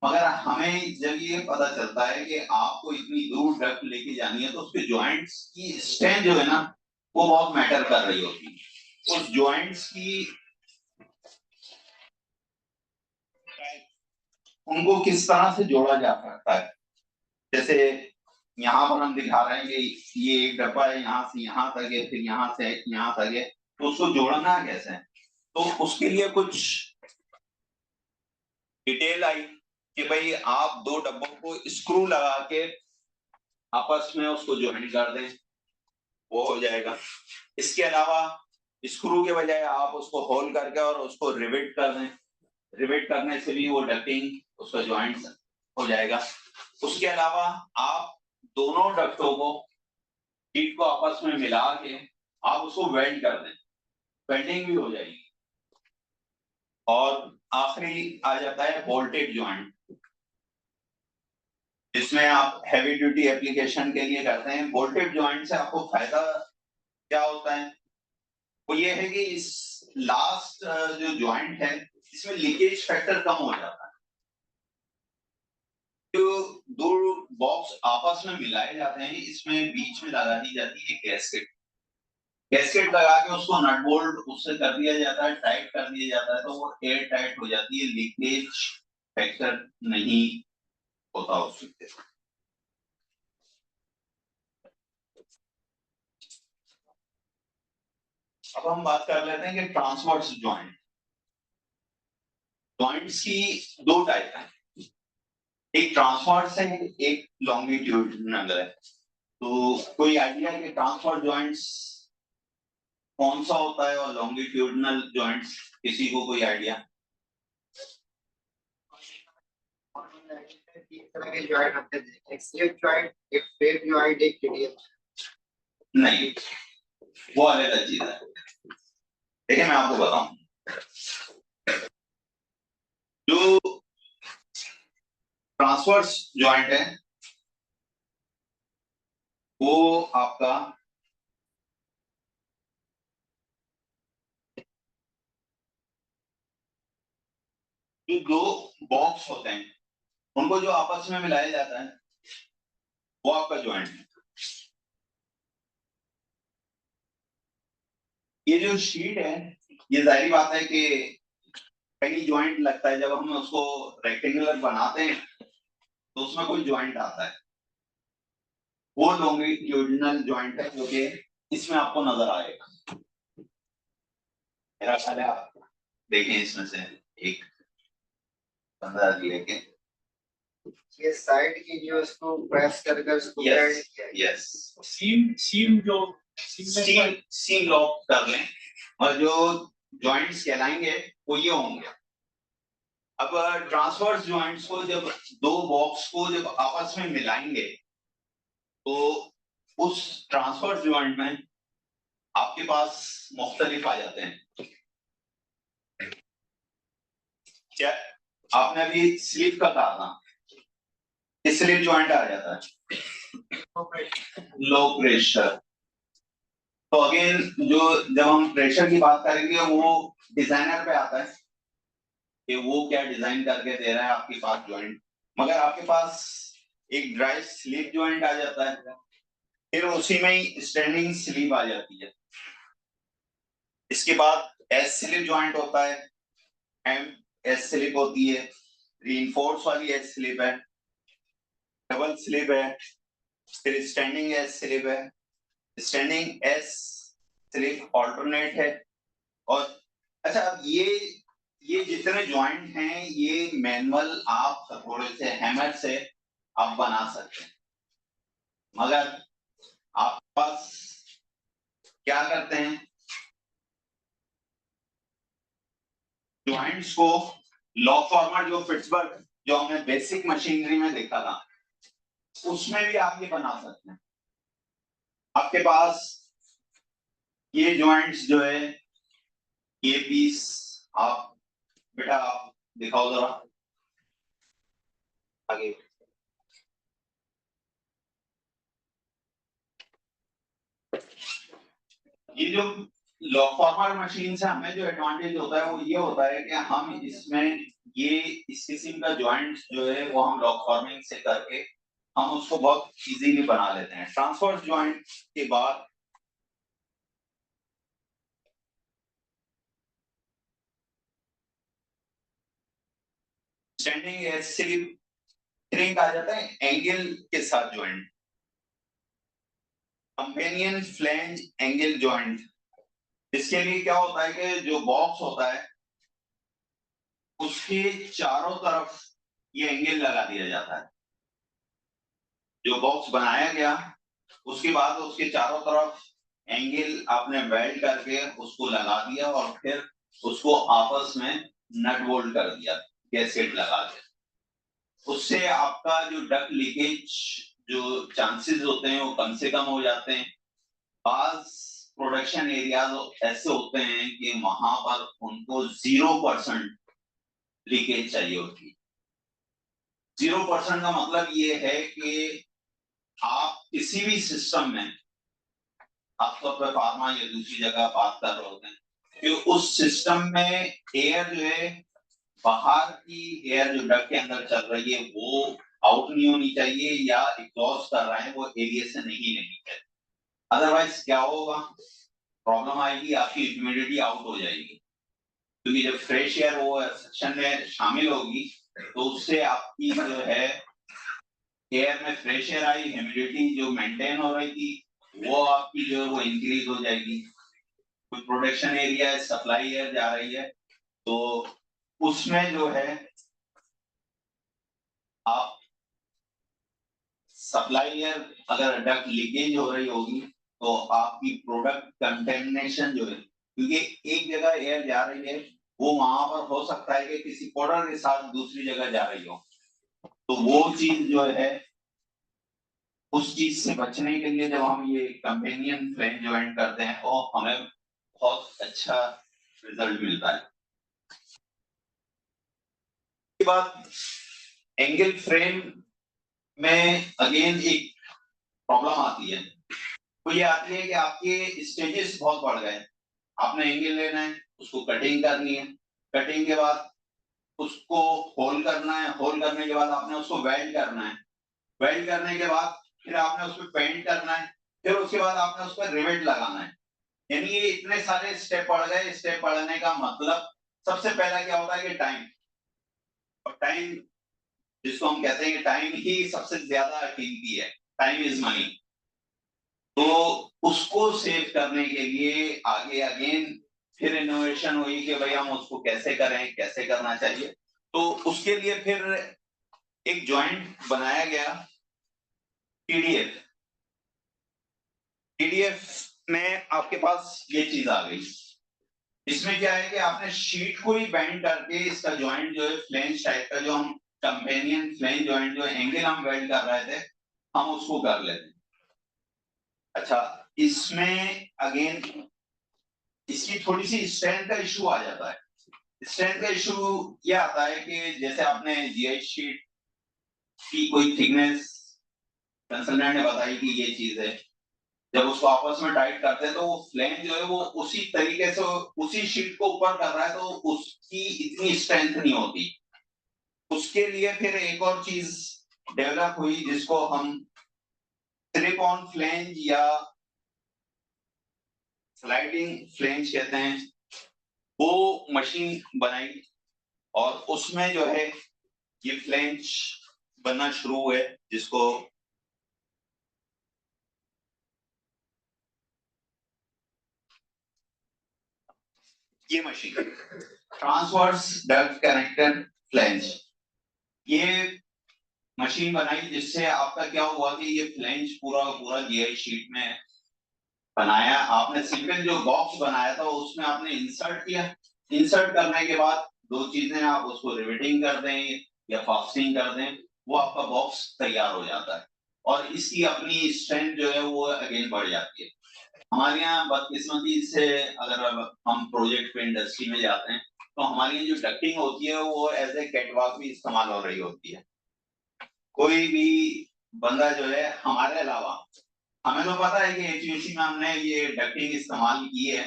मगर हमें जब ये पता चलता है कि आपको इतनी दूर डक्ट लेके जानी है तो उसके जॉइंट्स की स्ट्रेंथ जो है ना वो बहुत मैटर कर रही होती है। उस जॉइंट्स की उनको किस तरह से जोड़ा जा सकता है, जैसे यहाँ पर हम दिखा रहे हैं कि ये एक डब्बा है, यहाँ से यहाँ तक है, फिर यहाँ से यहाँ तक है, तो उसको जोड़ना कैसे है? तो उसके लिए कुछ डिटेल आई कि भाई आप 2 डब्बों को स्क्रू लगा के आपस में उसको ज्वाइन कर दें, वो हो जाएगा। इसके अलावा स्क्रू के बजाय आप उसको होल करके और उसको रिवेट कर दें, रिवेट करने से भी वो डक्टिंग उसका ज्वाइंट हो जाएगा। उसके अलावा आप दोनों डक्टों को शीट को आपस में मिला के आप उसको वेल्ड कर दें, वेल्डिंग भी हो जाएगी। और आखिरी आ जाता है बोल्टेड ज्वाइंट, इसमें आप हैवी ड्यूटी एप्लीकेशन के लिए करते हैं। बोल्टेड ज्वाइंट से आपको फायदा क्या होता है, वो ये है कि इस लास्ट जो ज्वाइंट है इसमें लीकेज फैक्टर कम हो जाता है। जो 2 बॉक्स आपस में मिलाए जाते हैं इसमें बीच में लगा दी जाती है गैस्केट, गैस्केट लगा के उसको नट बोल्ट उससे कर दिया जाता है, टाइट कर दिया जाता है, तो वो एयर टाइट हो जाती है, लीकेज फैक्टर नहीं होता उससे। अब हम बात कर लेते हैं कि ट्रांसवर्स ज्वाइंट। ज्वाइंट्स की 2 टाइप है, एक ट्रांसवर्स है, एक लॉन्गिट्यूडिनल है। तो कोई आइडिया है कि ट्रांसवर्स ज्वाइंट्स कौन सा होता है और लॉन्गिट्यूडिनल ज्वाइंट्स किसी को कोई आइडिया? नहीं, वो अलग चीज है। देखिए मैं आपको बताऊं, जो ट्रांसवर्स ज्वाइंट है वो आपका जो 2 बॉक्स होते हैं उनको जो आपस में मिलाया जाता है वो आपका ज्वाइंट है। ये जो शीट है ये जाहिर बात है कि कहीं ज्वाइंट लगता है, जब हम उसको रेक्टेंगुलर बनाते हैं तो उसमें कोई ज्वाइंट आता है, वो लॉन्गिट्यूडिनल ज्वाइंट है जो कि इसमें आपको नजर आएगा। मेरा ख्याल है आप देखें इसमें से एक 15 लेके ये साइड की जो उसको प्रेस करके उसको बेंड यस किया यस सीम जो सीम लॉक कर लें और जो जॉइंट्स कहलाएंगे वो ये होंगे। अब ट्रांसवर्स जॉइंट्स को जब दो बॉक्स को जब आपस में मिलाएंगे तो उस ट्रांसवर्स जॉइंट में आपके पास मुख्तलिफ आ जाते हैं। क्या आपने अभी स्लिप का कहा था, स्लिप जॉइंट आ जाता है लो प्रेशर। तो अगेन जो जब हम प्रेशर की बात करेंगे वो डिजाइनर पे आता है कि वो क्या डिजाइन करके दे रहा है आपके पास जॉइंट। मगर आपके पास एक ड्राई स्लीप जॉइंट आ जाता है, फिर उसी में ही स्टैंडिंग स्लीप आ जाती है। इसके बाद एस स्लीप जॉइंट होता है, एम एस स्लीप होती है, रीइंफोर्स वाली एस स्लीप है, डबल स्लीप है, फिर स्टैंडिंग एस स्लीप है, स्टैंडिंग एस स्लीप ऑल्टरनेट है। और अच्छा अब ये जितने जॉइंट हैं ये मैनुअल आप थोड़े से हैमर से आप बना सकते हैं। मगर आपके पास क्या करते हैं, जॉइंट्स को लॉक फॉर्मेट जो पिट्सबर्ग जो हमने बेसिक मशीनरी में देखा था उसमें भी आप ये बना सकते हैं। आपके पास ये जॉइंट्स जो है ये पीस आप बेटा आप दिखाओ जरा आगे। ये जो लॉक फॉर्मर मशीन से हमें जो एडवांटेज होता है वो ये होता है कि हम इसमें ये इस किस्म का जॉइंट जो है वो हम लॉक फॉर्मिंग से करके हम उसको बहुत इजीली बना लेते हैं। ट्रांसफर जॉइंट के बाद स्टैंडिंग स्लिप आ जाता है एंगल के साथ joint, companion flange angle joint. इसके लिए क्या होता है कि जो बॉक्स होता है उसके चारों तरफ ये एंगल लगा दिया जाता है। जो बॉक्स बनाया गया उसके बाद उसके चारों तरफ एंगल आपने वेल्ड करके उसको लगा दिया और फिर उसको आपस में नट बोल्ट कर दिया, गैसेट लगा दिया। उससे आपका जो डक्ट लीकेज जो चांसेस होते हैं वो कम से कम हो जाते हैं। बाज प्रोडक्शन एरियाज ऐसे होते हैं कि वहां पर उनको 0% लीकेज चाहिए होती है। 0% का मतलब ये है कि आप किसी भी सिस्टम में खासतौर पर फार्मा या दूसरी जगह बात कर रहे होते हैं कि उस सिस्टम में एयर जो है बाहर की एयर जो डक्ट के अंदर चल रही है वो आउट नहीं होनी चाहिए या एग्जॉस्ट कर रहा है वो एरिया से नहीं लेनी चाहिए। अदरवाइज क्या होगा, प्रॉब्लम आएगी, आपकी ह्यूमिडिटी आउट हो जाएगी क्योंकि जब फ्रेश एयर वो सेक्शन में शामिल होगी तो उससे आपकी जो है एयर में फ्रेश एयर आई, ह्यूमिडिटी जो मेंटेन हो रही थी वो आपकी जो है वो इंक्रीज हो जाएगी। कोई प्रोडक्शन एरिया है, सप्लाई एयर जा रही है तो उसमें जो है आप सप्लाई एयर अगर डक्ट लीकेज हो रही होगी तो आपकी प्रोडक्ट कंटेमिनेशन जो है, क्योंकि एक जगह एयर जा रही है वो वहां पर हो सकता है कि किसी पाउडर के साथ दूसरी जगह जा रही हो, तो वो चीज जो है उस चीज से बचने के लिए जब हम ये कंपेनियन फ्रेम ज्वाइन करते हैं तो हमें बहुत अच्छा रिजल्ट मिलता है। उसके बाद एंगल फ्रेम में अगेन एक प्रॉब्लम आती है, तो ये आती है कि आपके स्टेजेस बहुत बढ़ गए। आपने एंगल लेना है, उसको कटिंग करनी है, कटिंग के बाद उसको होल करना है, होल करने के बाद आपने उसको वेल्ड करना है, वेल्ड करने के बाद फिर आपने उस पर पेंट करना है, फिर उसके बाद आपने उस पर रिवेट लगाना है। यानी ये इतने सारे स्टेप पड़ गए। स्टेप पढ़ने का मतलब सबसे पहला क्या होता है कि टाइम, और टाइम जिसको हम कहते हैं कि टाइम ही सबसे ज्यादा कीमती है, टाइम इज मनी। तो उसको सेव करने के लिए आगे अगेन फिर इनोवेशन हुई कि भाई हम उसको कैसे करें, कैसे करना चाहिए। तो उसके लिए फिर एक जॉइंट बनाया गया पीडीएफ। पीडीएफ में आपके पास ये चीज आ गई। इसमें क्या है कि आपने शीट को ही बेंड करके इसका जॉइंट जो है फ्लेंज टाइप का, जो हम कंपेनियन फ्लेंज जॉइंट जो एंगल हम वेल्ड कर रहे थे, हम उसको कर लेते हैं। अच्छा, इसमें अगेन इसकी थोड़ी सी स्ट्रेंथ का इशू आ जाता है। स्ट्रेंथ का इशू ये आता है कि जैसे आपने जीआई शीट की कोई थिकनेस कंसल्टेंट ने बताई कि ये चीज है, जब उसको आपस में टाइट करते हैं तो वो फ्लेंज जो है वो उसी तरीके से उसी शीट को ऊपर कर रहा है, तो उसकी इतनी स्ट्रेंथ नहीं होती। उसके लिए फिर एक और चीज डेवलप हुई जिसको हम स्लिप ऑन फ्लेंज या स्लाइडिंग फ्लेंज कहते हैं। वो मशीन बनाई और उसमें जो है ये फ्लेंज बनना शुरू हुए, जिसको ये machine transverse duct connector flange, ये मशीन बनाई जिससे आपका क्या हुआ कि ये फ्लेंज पूरा पूरा जीआई शीट में बनाया। आपने सिंपल जो बॉक्स बनाया था उसमें आपने इंसर्ट किया। इंसर्ट करने के बाद दो चीजें, आप उसको रिवेटिंग कर दें या फास्टिंग कर दें, वो आपका बॉक्स तैयार हो जाता है और इसकी अपनी स्ट्रेंथ जो है वो अगेन बढ़ जाती है। हमारे यहाँ बदकिस्मती से अगर हम प्रोजेक्ट पे इंडस्ट्री में जाते हैं तो हमारी जो डक्टिंग होती है वो एज ए कैटवॉक भी इस्तेमाल हो रही होती है। कोई भी बंदा जो है हमारे अलावा, हमें तो पता है कि एचयूसी में हमने ये डक्टिंग इस्तेमाल की है,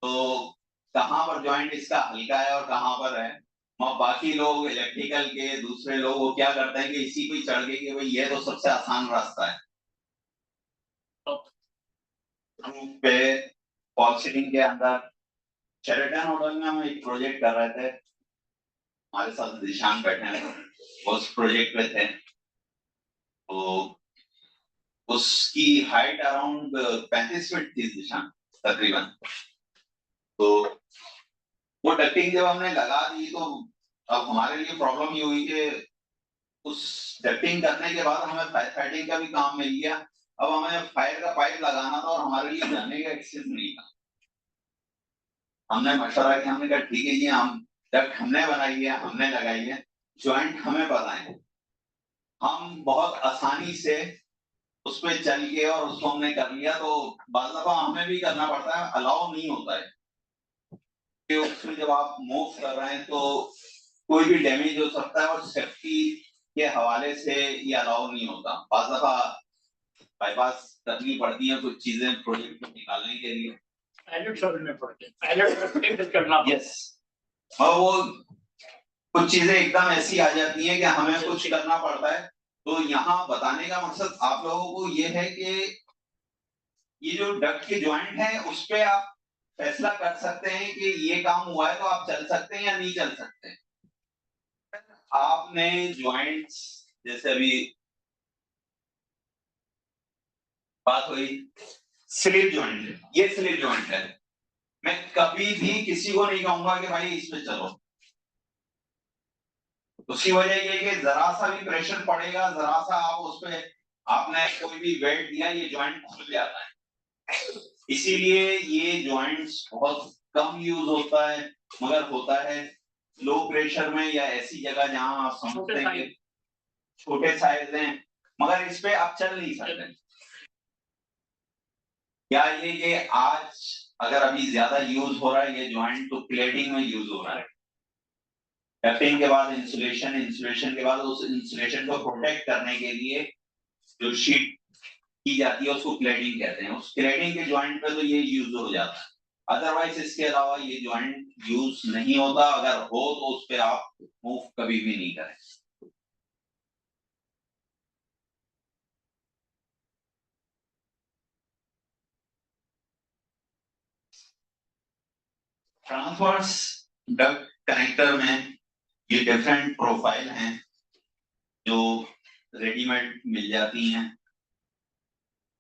तो कहाँ पर जॉइंट इसका हल्का है और कहाँ पर है, और बाकी लोग इलेक्ट्रिकल के दूसरे लोग वो क्या करते हैं कि इसी पे चढ़ गए कि भाई ये तो सबसे आसान रास्ता है। रूफ पे फॉल सीलिंग के अंदर शेरेटन होटल में हम एक प्रोजेक्ट कर रहे थे, हमारे साथ निशान बैठे हैं, उस प्रोजेक्ट पे थे। तो उसकी हाइट अराउंड 35 फीट थी निशान तकरीबन। तो वो डक्टिंग जब हमने लगा दी तो अब हमारे लिए प्रॉब्लम ये हुई कि उस डक्टिंग करने के बाद हमें फायर फाइटिंग का भी काम मिल गया। अब हमें फायर का पाइप लगाना था और हमारे लिए जाने का एक्सेस नहीं था। हमने मशवरा किया, हमने कहा ठीक है जी, हम डक्ट हमने बनाई है, हमने लगाई है, ज्वाइंट हमें पता है, हम बहुत आसानी से उस पर चल के और उसको हमने कर लिया। तो बाज़ दफा हमें भी करना पड़ता है, अलाउ नहीं होता है कि उसमें जब आप मूव कर रहे हैं तो कोई भी डैमेज हो सकता है और सेफ्टी के हवाले से ये अलाउ नहीं होता। बाज़ दफा बाईपास करनी पड़ती है कुछ चीजें प्रोजेक्ट को निकालने के लिए। पायलट समझने पड़ते हैं, पायलट करना। यस, और वो कुछ चीजें एकदम ऐसी आ जाती हैं कि हमें कुछ करना पड़ता है। तो यहाँ बताने का मकसद आप लोगों को ये है कि ये जो डक्ट के जॉइंट है उस पे आप फैसला कर सकते हैं कि ये काम हुआ है तो आप चल सकते हैं या नहीं चल सकते। आपने जॉइंट्स जैसे अभी बात हुई स्लिप जॉइंट, ये स्लिप जॉइंट है, मैं कभी भी किसी को नहीं कहूंगा कि भाई इस पे चलो। उसकी वजह ये कि जरा सा भी प्रेशर पड़ेगा, जरा सा आप उस पे आपने कोई भी वेट दिया, ये जॉइंट खुल जाता है। इसीलिए ये जॉइंट्स बहुत कम यूज होता है, मगर होता है लो प्रेशर में या ऐसी जगह जहां आप समझते हैं कि छोटे साइज हैं मगर इस पे आप चल नहीं सकते। या ये कि आज अगर अभी ज्यादा यूज हो रहा है ये जॉइंट तो क्लेडिंग में यूज हो रहा है। डक्टिंग के बाद इंसुलेशन, इंसुलेशन के बाद उस इंसुलेशन को प्रोटेक्ट करने के लिए जो शीट की जाती है उसको क्लेडिंग कहते हैं। उस क्लेडिंग के जॉइंट पे तो ये यूज हो जाता है, अदरवाइज इसके अलावा ये जॉइंट यूज नहीं होता। अगर हो तो उस पर आप मूव कभी भी नहीं करें। ट्रांसवर्स डक्ट कनेक्टर में ये डिफरेंट प्रोफाइल हैं जो रेडीमेड मिल जाती हैं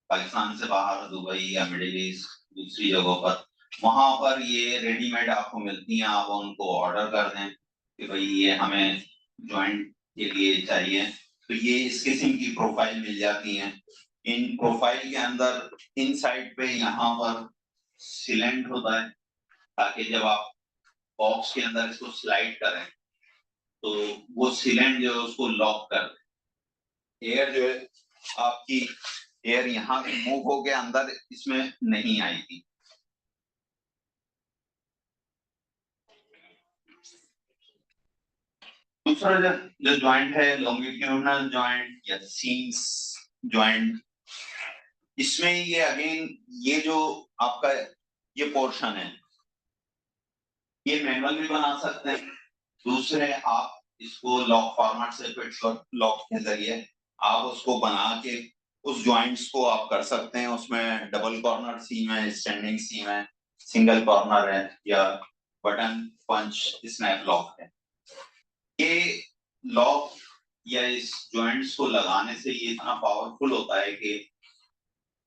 पाकिस्तान से बाहर, दुबई या मिडिल ईस्ट दूसरी जगहों पर। वहां पर ये रेडीमेड आपको मिलती हैं, आप उनको ऑर्डर कर दें कि भाई ये हमें जॉइंट के लिए चाहिए, तो ये इस किस्म की प्रोफाइल मिल जाती है। इन प्रोफाइल के अंदर इन साइड पे यहाँ पर सिलेंट होता है, ताकि जब आप बॉक्स के अंदर इसको स्लाइड करें तो वो सिलेंट जो है उसको लॉक कर दे। एयर जो है आपकी एयर यहाँ से मूव होके अंदर इसमें नहीं आएगी। दूसरा जो ज्वाइंट है लॉन्गिट्यूडिनल ज्वाइंट या सीम्स ज्वाइंट, इसमें ये अगेन ये जो आपका ये पोर्शन है ये मैनुअल भी बना सकते हैं। दूसरे आप इसको लॉक फॉर्मेट से फिट लॉक के जरिए आप उसको बना के उस ज्वाइंट्स को आप कर सकते हैं। उसमें डबल कॉर्नर सीम है, स्टैंडिंग सीम है, सिंगल कॉर्नर है या बटन पंच स्नैप लॉक है। ये लॉक या इस ज्वाइंट्स को लगाने से ये इतना पावरफुल होता है कि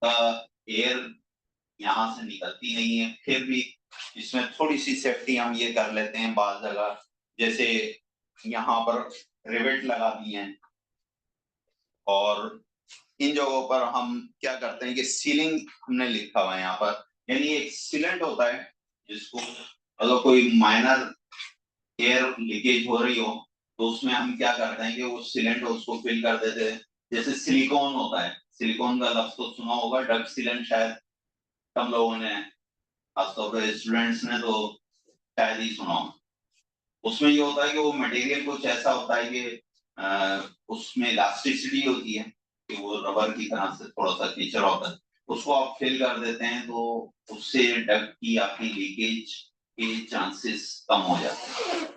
एयर यहाँ से निकलती नहीं है। फिर भी इसमें थोड़ी सी सेफ्टी हम ये कर लेते हैं बाल जगह, जैसे यहाँ पर रिवेट लगा दिए हैं और इन जगहों पर हम क्या करते हैं कि सीलिंग हमने लिखा हुआ है यहाँ पर, यानी एक सीलेंट होता है जिसको अगर कोई माइनर एयर लीकेज हो रही हो तो उसमें हम क्या करते हैं कि वो सीलेंट उसको फिल कर देते हैं। जैसे सिलिकॉन होता है, सिलिकॉन का लफ्ज तो सुना होगा, डब सीलेंट शायद कम लोगों ने, खासतौर पर स्टूडेंट्स ने तो शायद ही सुना हो। उसमें ये होता है कि वो मटेरियल कुछ ऐसा होता है कि उसमें इलास्टिसिटी होती है कि वो रबर की तरह से थोड़ा सा फीचर होता है, उसको आप फिल कर देते हैं तो उससे डक्ट की आपकी लीकेज के चांसेस कम हो जाते हैं।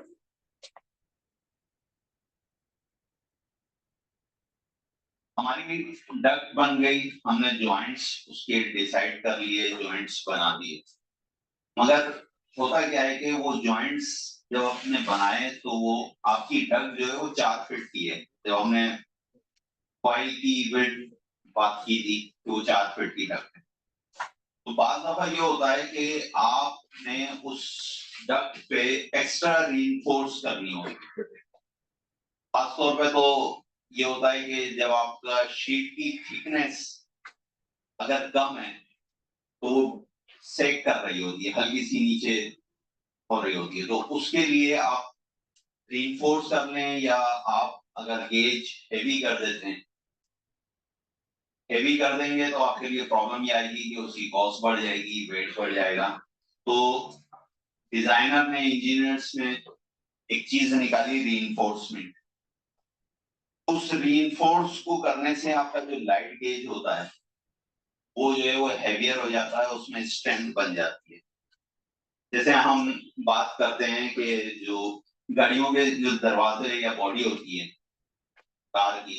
हमारी भी डक्ट बन गई, हमने जॉइंट्स उसके डिसाइड कर लिए, जॉइंट्स बना दिए, मगर होता क्या है कि वो जॉइंट्स जब आपने बनाए तो वो आपकी डक्ट जो है वो 4 फीट की है। जब हमने कॉइल की विड्थ बात की थी तो वो 4 फीट की डक्ट है। तो बाद दफा ये होता है कि आपने उस डक्ट पे एक्स्ट्रा रीइंफोर्स करनी होगी। खासतौर पे तो ये होता है कि जब आपका शीट की थिकनेस अगर कम है तो सेक कर रही होती है, हल्की सी नीचे हो रही होती है, तो उसके लिए आप रीइंफोर्स कर लें या आप अगर गेज हेवी कर देते हैं, हेवी कर देंगे तो आपके लिए प्रॉब्लम ये आएगी कि उसकी कॉस्ट बढ़ जाएगी, वेट बढ़ जाएगा। तो डिजाइनर ने, इंजीनियर्स ने एक चीज निकाली, रीइंफोर्समेंट। उस रीइंफोर्स को करने से आपका जो लाइट गेज होता है वो जो है वो हैवियर हो जाता है, उसमें स्ट्रेंथ बन जाती है। जैसे हम बात करते हैं कि जो गाड़ियों के जो दरवाजे या बॉडी होती है कार की,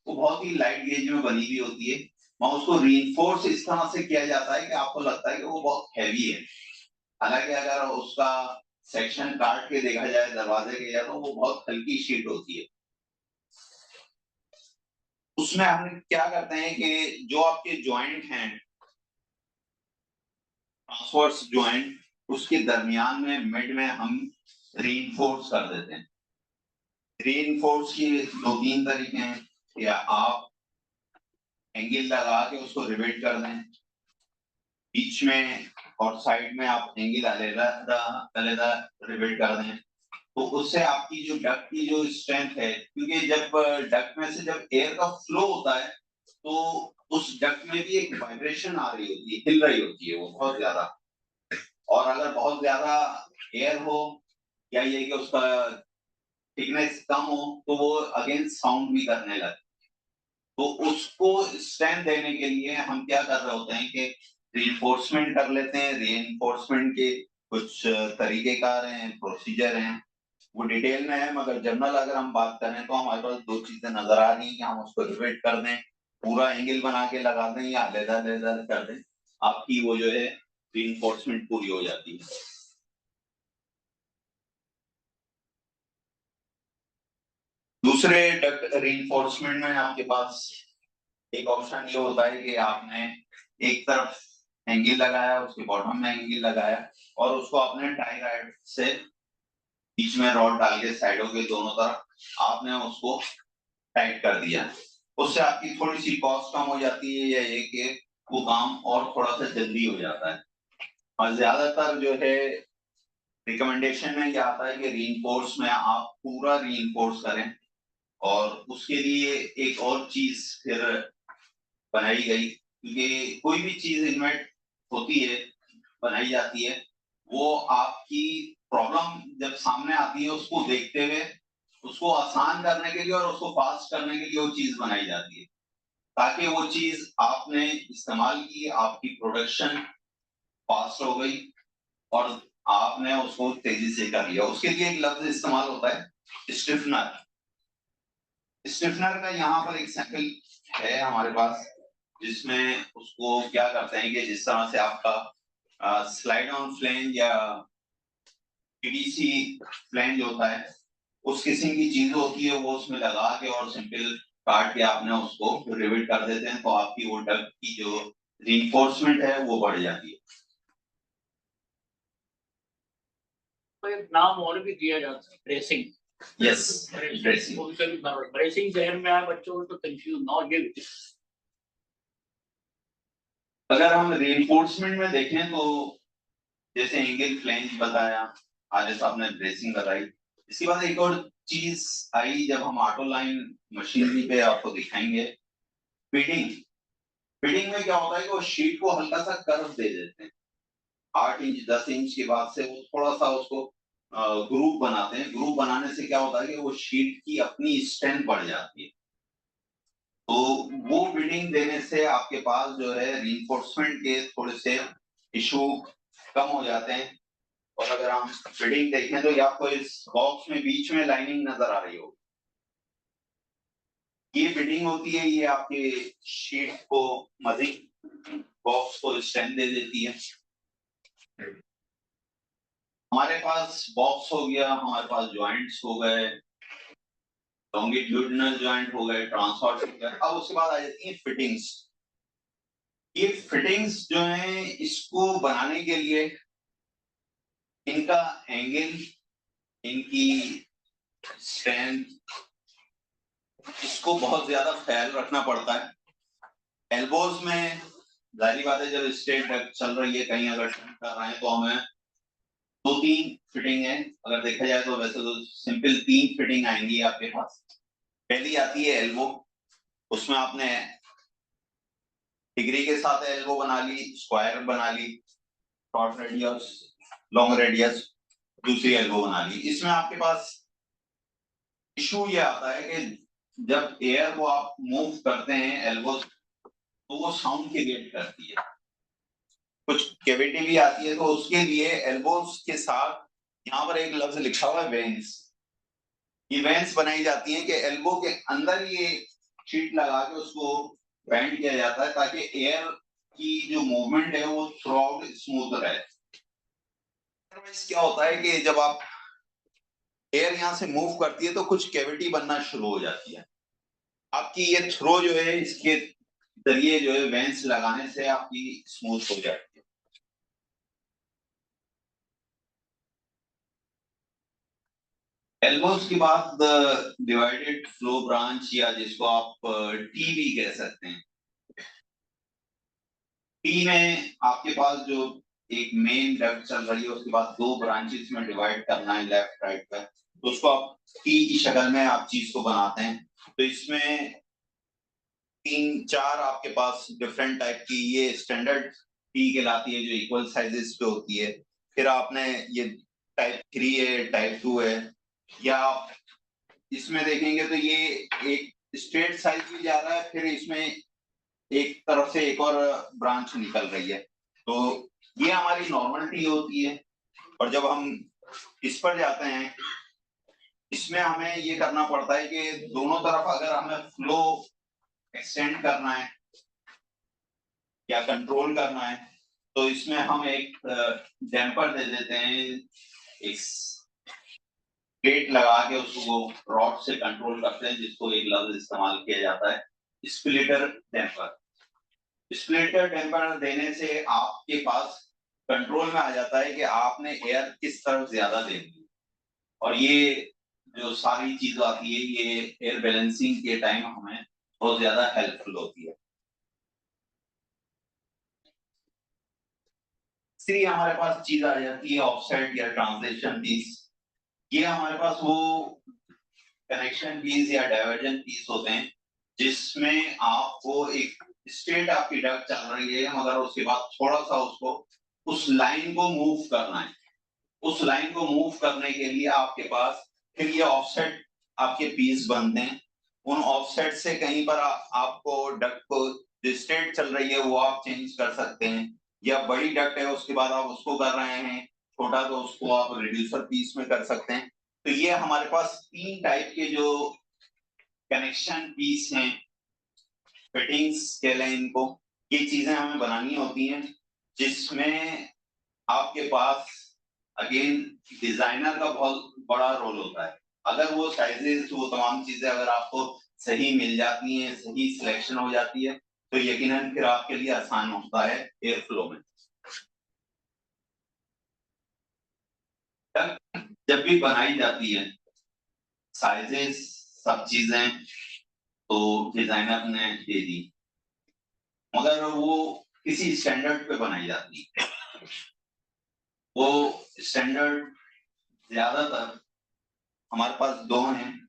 वो बहुत ही लाइट गेज में बनी हुई होती है, वहां उसको रीइंफोर्स इस तरह से किया जाता है कि आपको लगता है कि वो बहुत हैवी है। हालांकि अगर उसका सेक्शन काट के देखा जाए दरवाजे के या तो वो बहुत हल्की शीट होती है। उसमें हम क्या करते हैं कि जो आपके ज्वाइंट हैं, ट्रांसवर्स ज्वाइंट, उसके दरमियान में मिड में हम रीइंफोर्स कर देते हैं। रीइंफोर्स की 2-3 तरीके हैं, या आप एंगल लगा के उसको रिवेट कर दें, बीच में और साइड में आप एंगल अलग रिवेट कर दें, तो उससे आपकी जो डक्ट की जो स्ट्रेंथ है, क्योंकि जब डक्ट में से जब एयर का फ्लो होता है तो उस डक्ट में भी एक वाइब्रेशन आ रही होती है, हिल रही होती है वो बहुत ज्यादा। और अगर बहुत ज्यादा एयर हो या ये कि उसका थिकनेस कम हो तो वो अगेन साउंड भी करने लगता है। तो उसको स्ट्रेंथ देने के लिए हम क्या कर रहे होते हैं कि रीइंफोर्समेंट कर लेते हैं। रीइंफोर्समेंट के कुछ तरीकेकार हैं, प्रोसीजर हैं, वो डिटेल में है, मगर जनरल अगर हम बात करें तो हमारे पास 2 चीजें नजर आ रही हैं कि हम उसको रिवेट कर दें, पूरा एंगल बना के लगा दें, या अलग-अलग कर दें, आपकी वो जो है रीइंफोर्समेंट पूरी हो जाती है। दूसरे डक्ट रीइंफोर्समेंट में आपके पास एक ऑप्शन ये होता है कि आपने एक तरफ एंगल लगाया, उसके बॉटम में एंगल लगाया और उसको आपने टाई राइट से बीच में रॉड डाल के साइडों के दोनों तरफ आपने उसको टाइट कर दिया, उससे आपकी थोड़ी सी कॉस्ट कम हो जाती है, या ये कि वो काम और थोड़ा सा जल्दी हो जाता है। और ज्यादातर जो है रिकमेंडेशन में क्या आता है कि रीइंफोर्स में आप पूरा रीइंफोर्स करें, और उसके लिए एक और चीज फिर बनाई गई, क्योंकि कोई भी चीज इन्वेंट होती है, बनाई जाती है, वो आपकी प्रॉब्लम जब सामने आती है उसको देखते हुए उसको आसान करने के लिए और उसको फास्ट करने के लिए वो चीज बनाई जाती है, ताकि वो चीज आपने इस्तेमाल की, आपकी प्रोडक्शन फास्ट हो गई और आपने उसको तेजी से कर लिया। उसके लिए एक लफ्ज इस्तेमाल होता है स्टिफनर। स्टिफनर का यहाँ पर एक सैंपल है हमारे पास, जिसमें उसको क्या करते हैं कि जिस तरह से आपका स्लाइड ऑन फ्लेंज या पीडीसी फ्लेंज होता है, उस किस्म की चीज होती है, वो उसमें लगा के और सिंपल काट के आपने उसको रिवेट कर देते हैं, तो आपकी वो डग की जो रीइंफोर्समेंट है वो बढ़ जाती है। तो एक नाम और भी दिया जाता है, ब्रेसिंग। Yes, dressing. ब्रेसिंग जहन में आए बच्चों को तो कंफ्यूज ना हो ये। अगर हम रीइंफोर्समेंट में देखें तो जैसे एंगल फ्लेंज बताया, आर्य साहब ने ब्रेसिंग बताई, इसके बाद एक और चीज आई जब हम ऑटो लाइन मशीनरी पे आपको दिखाएंगे, फीडिंग। फीडिंग में क्या होता है कि वो शीट को हल्का सा कर्व दे देते हैं, 8 इंच 10 इंच के बाद से वो थोड़ा सा उसको ग्रुप बनाते हैं। ग्रुप बनाने से क्या होता है कि वो शीट की अपनी स्ट्रेंथ बढ़ जाती है, तो वो फीडिंग देने से आपके पास जो है रीइंफोर्समेंट के थोड़े से इशू कम हो जाते हैं। और अगर हम फिटिंग देखें तो ये आपको इस बॉक्स में बीच में लाइनिंग नजर आ रही होगी, ये फिटिंग होती है, ये आपके शीट को मजीद बॉक्स को स्ट्रेंथ दे देती है। हमारे पास बॉक्स हो गया, हमारे पास जॉइंट्स हो गए, लॉन्गिट्यूडिनल जॉइंट हो गए, ट्रांसवर्स हो गए। अब उसके बाद आ जाती है फिटिंग्स। ये फिटिंग्स जो है, इसको बनाने के लिए इनका एंगल, इनकी स्ट्रेंथ, इसको बहुत ज्यादा ख्याल रखना पड़ता है। एल्बोज में जाहिर बात है, जब स्ट्रेट डेप्थ चल रही है, कहीं अगर टर्न कर रहे हैं, तो हमें 2-3 फिटिंग है। अगर देखा जाए तो वैसे तो सिंपल 3 फिटिंग आएंगी आपके पास। पहली आती है एल्बो, उसमें आपने डिग्री के साथ एल्बो बना ली, स्क्वायर बना ली, शॉर्ट रेडियस, लॉन्ग रेडियस, दूसरी एल्बो बना ली। इसमें आपके पास इशू ये आता है कि जब एयर को आप मूव करते हैं एल्बो, तो वो साउंड क्रिएट करती है, कुछ कैविटी भी आती है, तो उसके लिए एल्बोस के साथ यहाँ पर एक लफ्ज लिखा हुआ है वेंस। ये वेंस बनाई जाती है कि एल्बो के अंदर ये शीट लगा के उसको बैंड किया जाता है, ताकि एयर की जो मूवमेंट है वो थ्रू आउट स्मूथ रहे। क्या होता है कि जब आप एयर यहाँ से मूव करती है तो कुछ कैविटी बनना शुरू हो जाती है। आपकी ये थ्रो जो है, इसके जरिए जो है वेंस लगाने से आपकी स्मूथ हो जाती है। एल्बोस के बाद डिवाइडेड फ्लो ब्रांच, या जिसको आप टी भी कह सकते हैं। टी में आपके पास जो एक मेन डक्ट चल रही है, उसके बाद 2 ब्रांचेस में डिवाइड करना है लेफ्ट राइट का, तो उसको आप टी की शक्ल में आप चीज को बनाते हैं। तो इसमें 3-4 आपके पास डिफरेंट टाइप की ये स्टैंडर्ड टी कहलाती है, जो इक्वल साइजेस पे होती है। फिर आपने ये टाइप 3 है, टाइप 2 है, या आप इसमें देखेंगे तो ये एक स्ट्रेट साइज भी जा रहा है, फिर इसमें एक तरफ से एक और ब्रांच निकल रही है। तो ये हमारी नॉर्मल टी होती है। और जब हम इस पर जाते हैं, इसमें हमें ये करना पड़ता है कि दोनों तरफ अगर हमें फ्लो एक्सटेंड करना है या कंट्रोल करना है, तो इसमें हम एक डैम्पर दे देते हैं, एक प्लेट लगा के उसको रॉड से कंट्रोल करते हैं, जिसको एक लफ्ज इस्तेमाल किया जाता है स्प्लिटर डैम्पर। स्प्लिटर डैम्पर देने से आपके पास कंट्रोल में आ जाता है कि आपने एयर किस तरफ ज्यादा देनी है। और ये जो सारी चीज आती है ये एयर बैलेंसिंग के टाइम हमें बहुत ज्यादा हेल्पफुल होती है। तीसरी हमारे पास चीज आ जाती है ऑफसेट या ट्रांसलेशन पीस। ये हमारे पास वो कनेक्शन पीस या डाइवर्जन पीस होते हैं जिसमें आपको एक स्ट्रेट आपकी डक चल रही है मगर उसके बाद थोड़ा सा उसको उस लाइन को मूव करना है। उस लाइन को मूव करने के लिए आपके पास फिर ये ऑफसेट आपके पीस बनते हैं। उन ऑफसेट से कहीं पर आपको डक को जो स्ट्रेट चल रही है वो आप चेंज कर सकते हैं, या बड़ी डक्ट है उसके बाद आप उसको कर रहे हैं छोटा तो उसको आप रिड्यूसर पीस में कर सकते हैं। तो ये हमारे पास 3 टाइप के जो कनेक्शन पीस हैं, फिटिंग्स कह लें इनको, ये चीजें हमें बनानी होती हैं जिसमें आपके पास अगेन डिजाइनर का बहुत बड़ा रोल होता है। अगर वो साइजेस वो तमाम चीजें अगर आपको सही मिल जाती हैं, सही सिलेक्शन हो जाती है तो यकीनन फिर आपके लिए आसान होता है एयर फ्लो में। जब भी बनाई जाती है साइजेस सब चीजें तो डिजाइनर ने दे दी मगर वो किसी स्टैंडर्ड पे बनाई जाती है। वो स्टैंडर्ड ज्यादातर हमारे पास 2 हैं,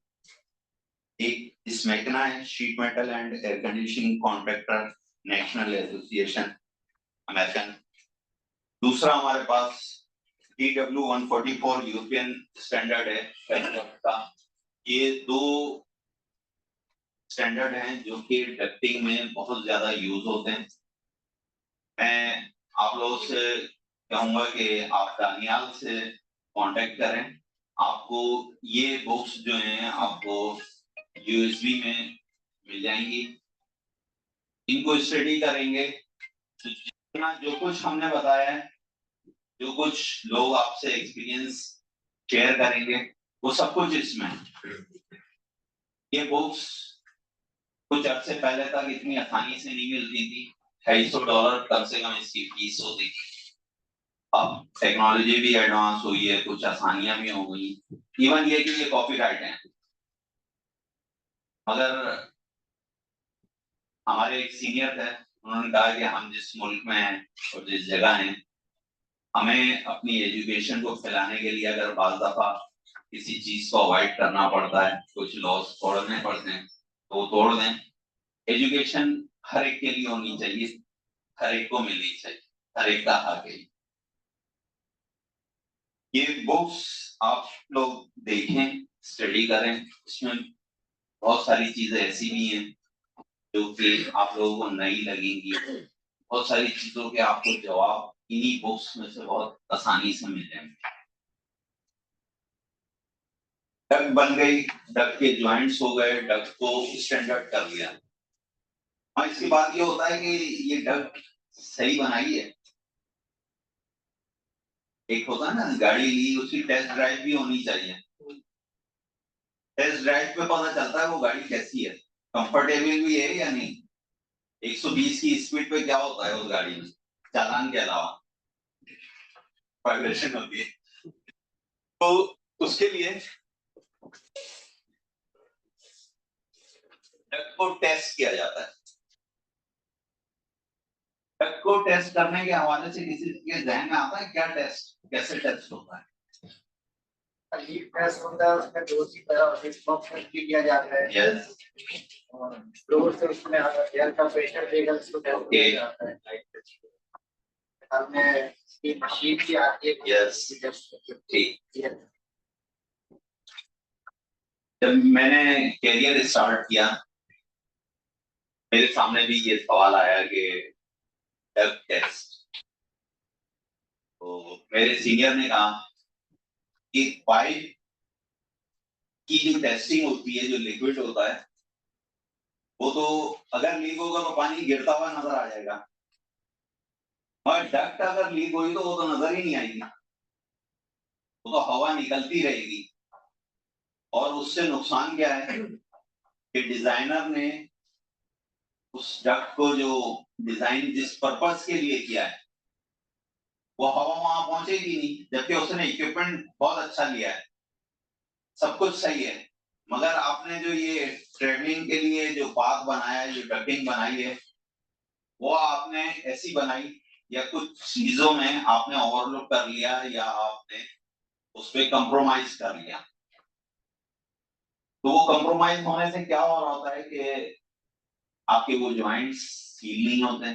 एक स्मेकना है sheet metal and air conditioning contractor national association American, दूसरा हमारे पास DW144 यूरोपियन स्टैंडर्ड है का। ये 2 स्टैंडर्ड हैं जो कि डक्टिंग में बहुत ज्यादा यूज होते हैं। मैं आप लोगों से कहूंगा कि आप दानियाल से कांटेक्ट करें, आपको ये बुक्स जो हैं आपको यूएसबी में मिल जाएंगी, इनको स्टडी करेंगे तो जितना जो कुछ हमने बताया है, जो कुछ लोग आपसे एक्सपीरियंस शेयर करेंगे वो सब कुछ इसमें है। ये बुक्स कुछ अर्से पहले तक इतनी आसानी से नहीं मिलती थी, $250 कम से कम इसकी फीस होती थी। अब टेक्नोलॉजी भी एडवांस हुई है, कुछ आसानियां भी हो गई, इवन ये कि ये कॉपीराइट है मगर हमारे एक सीनियर थे उन्होंने कहा कि हम जिस मुल्क में हैं और जिस जगह हैं हमें अपनी एजुकेशन को फैलाने के लिए अगर बाज़ दफा किसी चीज को अवॉइड करना पड़ता है, कुछ लॉस तोड़ने पड़ते हैं तो वो तोड़ दें। एजुकेशन हर एक के लिए होनी चाहिए, हर एक को मिलनी चाहिए, हर एक का हक है। ये बुक्स आप लोग देखें, स्टडी करें, इसमें बहुत सारी चीजें ऐसी भी हैं जो कि आप लोगों को नई लगेंगी, बहुत सारी चीजों के आपको जवाब इन्हीं बुक्स में से बहुत आसानी से मिल जाएंगे। डक बन गई, डक के ज्वाइंट्स हो गए, डक को स्टैंडर्ड कर लिया। हाँ, इसके बाद ये होता है कि ये डक सही बनाई है। एक होता है ना गाड़ी ली उसकी टेस्ट ड्राइव भी होनी चाहिए, टेस्ट ड्राइव पे पता चलता है वो गाड़ी कैसी है, कंफर्टेबल भी है या नहीं, 120 की स्पीड पे क्या होता है उस गाड़ी में चालान के अलावा वाइब्रेशन होती है। तो उसके लिए डक को टेस्ट किया जाता है। डक को टेस्ट करने के हवाले से किसी के जहन में आता है क्या टेस्ट कैसे टेस्ट होता है? लीड टेस्ट होता है, उसमें 2 तरह इस बॉक्स में किया जाता है। यस, और फ्लोर से उसमें एयर का प्रेशर लेवल उसको टेस्ट किया जाता है। हमने इसकी मशीन भी आती है। यस, ठीक। Yes. जब मैंने कैरियर स्टार्ट किया मेरे सामने भी ये सवाल आया कि डक टेस्ट, तो मेरे सीनियर ने कहा कि पाइप की जो टेस्टिंग होती है, जो लिक्विड होता है वो तो अगर लीक होगा तो पानी गिरता हुआ नजर आ जाएगा, और डक्ट अगर लीक हुई तो वो तो नजर ही नहीं आएगी, वो तो हवा निकलती रहेगी। और उससे नुकसान क्या है कि डिजाइनर ने उस डक्ट को जो डिजाइन जिस पर्पस के लिए किया है वो हवा वहां पहुंचेगी नहीं, जबकि उसने इक्विपमेंट बहुत अच्छा लिया है, सब कुछ सही है, मगर आपने जो ये ट्रेवलिंग के लिए जो पाथ बनाया है, जो डकिंग बनाई है, वो आपने ऐसी बनाई या कुछ चीजों में आपने ओवरलुक कर लिया या आपने उस पे कंप्रोमाइज कर लिया। तो वो कंप्रोमाइज होने से क्या हो रहा होता है कि आपके वो जॉइंट्स सील नहीं होते,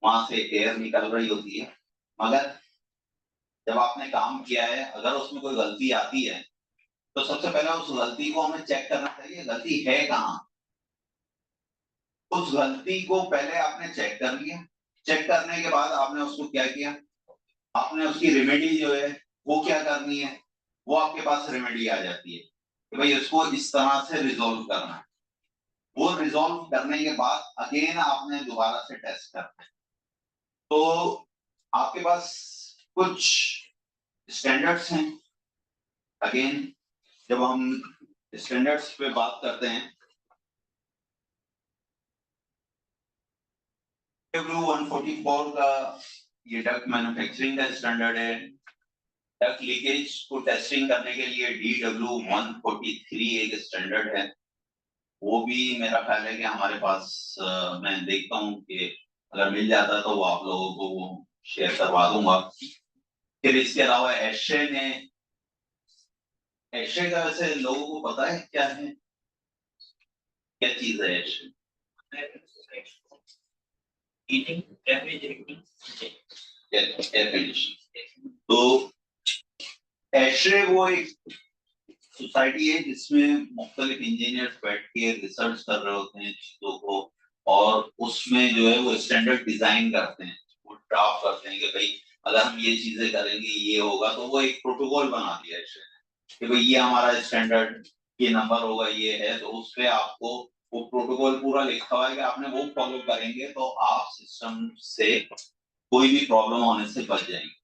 वहां से एयर निकल रही होती है, मगर जब आपने काम किया है अगर उसमें कोई गलती आती है तो सबसे पहले उस गलती को हमें चेक करना चाहिए, गलती है कहाँ। उस गलती को पहले आपने चेक कर लिया, चेक करने के बाद आपने उसको क्या किया, आपने उसकी रेमेडी जो है वो क्या करनी है, वो आपके पास रेमेडी आ जाती है कि भाई इसको इस तरह से रिजोल्व करना है। वो रिजोल्व करने के बाद अगेन आपने दोबारा से टेस्ट करना है। तो आपके पास कुछ स्टैंडर्ड्स हैं। अगेन जब हम स्टैंडर्ड्स पे बात करते हैं, W144 का ये डक्ट मैन्युफैक्चरिंग का स्टैंडर्ड है। डक्ट लीकेज को टेस्टिंग करने के लिए DW143 एक स्टैंडर्ड है, वो भी मेरा ख्याल है कि हमारे पास मैं देखता हूँ कि अगर मिल जाता तो वो आप लोगों को वो शेयर करवा दूंगा। फिर इसके अलावा एशे का वैसे लोगों को पता है क्या है, क्या चीज है एशे? Eating, refrigerating. Air condition. तो एशे वो एक सोसाइटी है जिसमें मुख्तलिफ इंजीनियर्स बैठ के रिसर्च कर रहे होते हैं चीजों को, और उसमें जो है वो स्टैंडर्ड डिजाइन करते हैं, वो ड्राफ्ट करते हैं कि भाई अगर हम ये चीजें करेंगे ये होगा। तो वो एक प्रोटोकॉल बना दिया है कि भाई ये हमारा स्टैंडर्ड, ये नंबर होगा, ये है। तो उस पे आपको वो प्रोटोकॉल पूरा लिखा हुआ है कि आपने वो फॉलो करेंगे तो आप सिस्टम से कोई भी प्रॉब्लम होने से बच जाएंगे।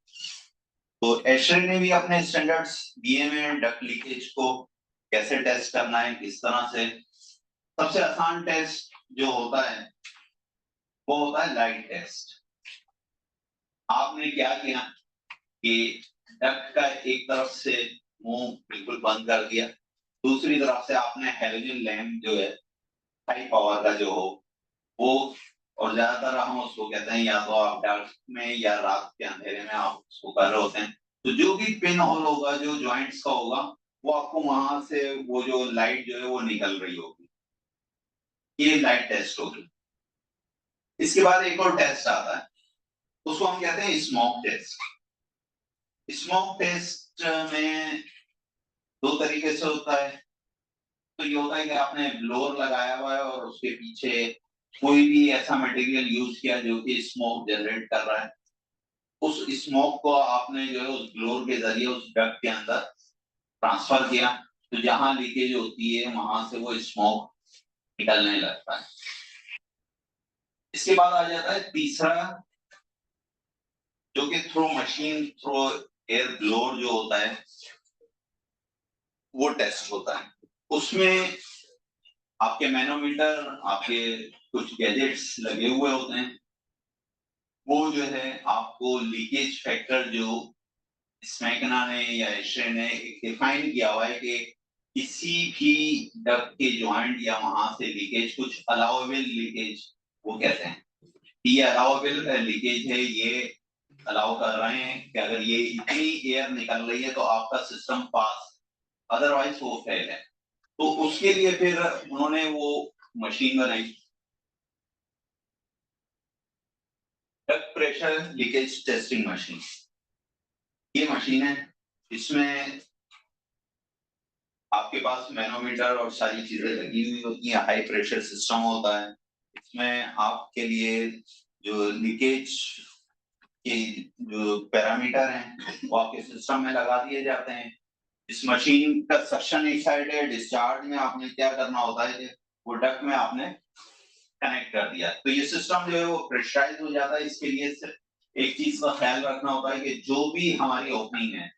तो एशर ने भी अपने स्टैंडर्ड्स दिए में डक्ट लीकेज को कैसे टेस्ट करना है, किस तरह से। सबसे आसान टेस्ट जो होता है वो होता है लाइट टेस्ट। आपने क्या किया कि डक्ट का एक तरफ से मुंह बिल्कुल बंद कर दिया, दूसरी तरफ से आपने हेलोजन लैम्प जो है हाई पावर का जो हो वो, और ज्यादातर हम उसको कहते हैं या तो आप डार्क में या रात के अंधेरे में आप उसको कर रहे होते हैं, तो जो भी पिन होल होगा, जो जॉइंट्स का होगा, वो आपको वहां से वो जो लाइट जो है वो निकल रही होगी, ये लाइट टेस्ट होगी। इसके बाद एक और टेस्ट आता है, उसको हम कहते हैं स्मोक टेस्ट। स्मोक टेस्ट में दो तरीके से होता है। तो ये होता है कि आपने ब्लोअर लगाया हुआ है और उसके पीछे कोई भी ऐसा मटेरियल यूज किया जो कि स्मोक जनरेट कर रहा है, उस स्मोक को आपने जो है उस ब्लोअर के जरिए उस डक्ट के अंदर ट्रांसफर किया, तो जहां लीकेज होती है वहां से वो स्मोक निकलने लगता है। इसके बाद आ जाता है तीसरा, जो कि through machine, through air blower जो होता है वो टेस्ट होता है। उसमें आपके मैनोमीटर, आपके कुछ गैजेट्स लगे हुए होते हैं, वो जो है आपको लीकेज फैक्टर जो स्मैकना ने या एशरे ने डिफाइन किया हुआ है कि किसी भी डक्ट के जॉइंट या वहां से लीकेज, कुछ अलाउेबल लीकेज वो कहते हैं, ये अलाउेबल लीकेज है, ये अलाउ कर रहे हैं कि अगर ये इतनी एयर निकल रही है तो आपका सिस्टम पास, अदरवाइज वो फेल है। तो उसके लिए फिर उन्होंने वो मशीन बनाई, duct pressure leakage testing machine. ये मशीन है, इसमें आपके पास मैनोमीटर और सारी चीजें लगी हुई होती हैं, हाई प्रेशर सिस्टम होता है। इसमें आपके लिए जो लीकेज के जो पैरामीटर हैं वो आपके सिस्टम में लगा दिए जाते हैं। इस मशीन का सक्शन एक साइड है, डिस्चार्ज में आपने क्या करना होता है कि वो डक्ट में आपने कनेक्ट कर दिया, तो ये सिस्टम जो है वो प्रेशराइज हो जाता है। इसके लिए सिर्फ एक चीज का ख्याल रखना होता है कि जो भी हमारी ओपनिंग है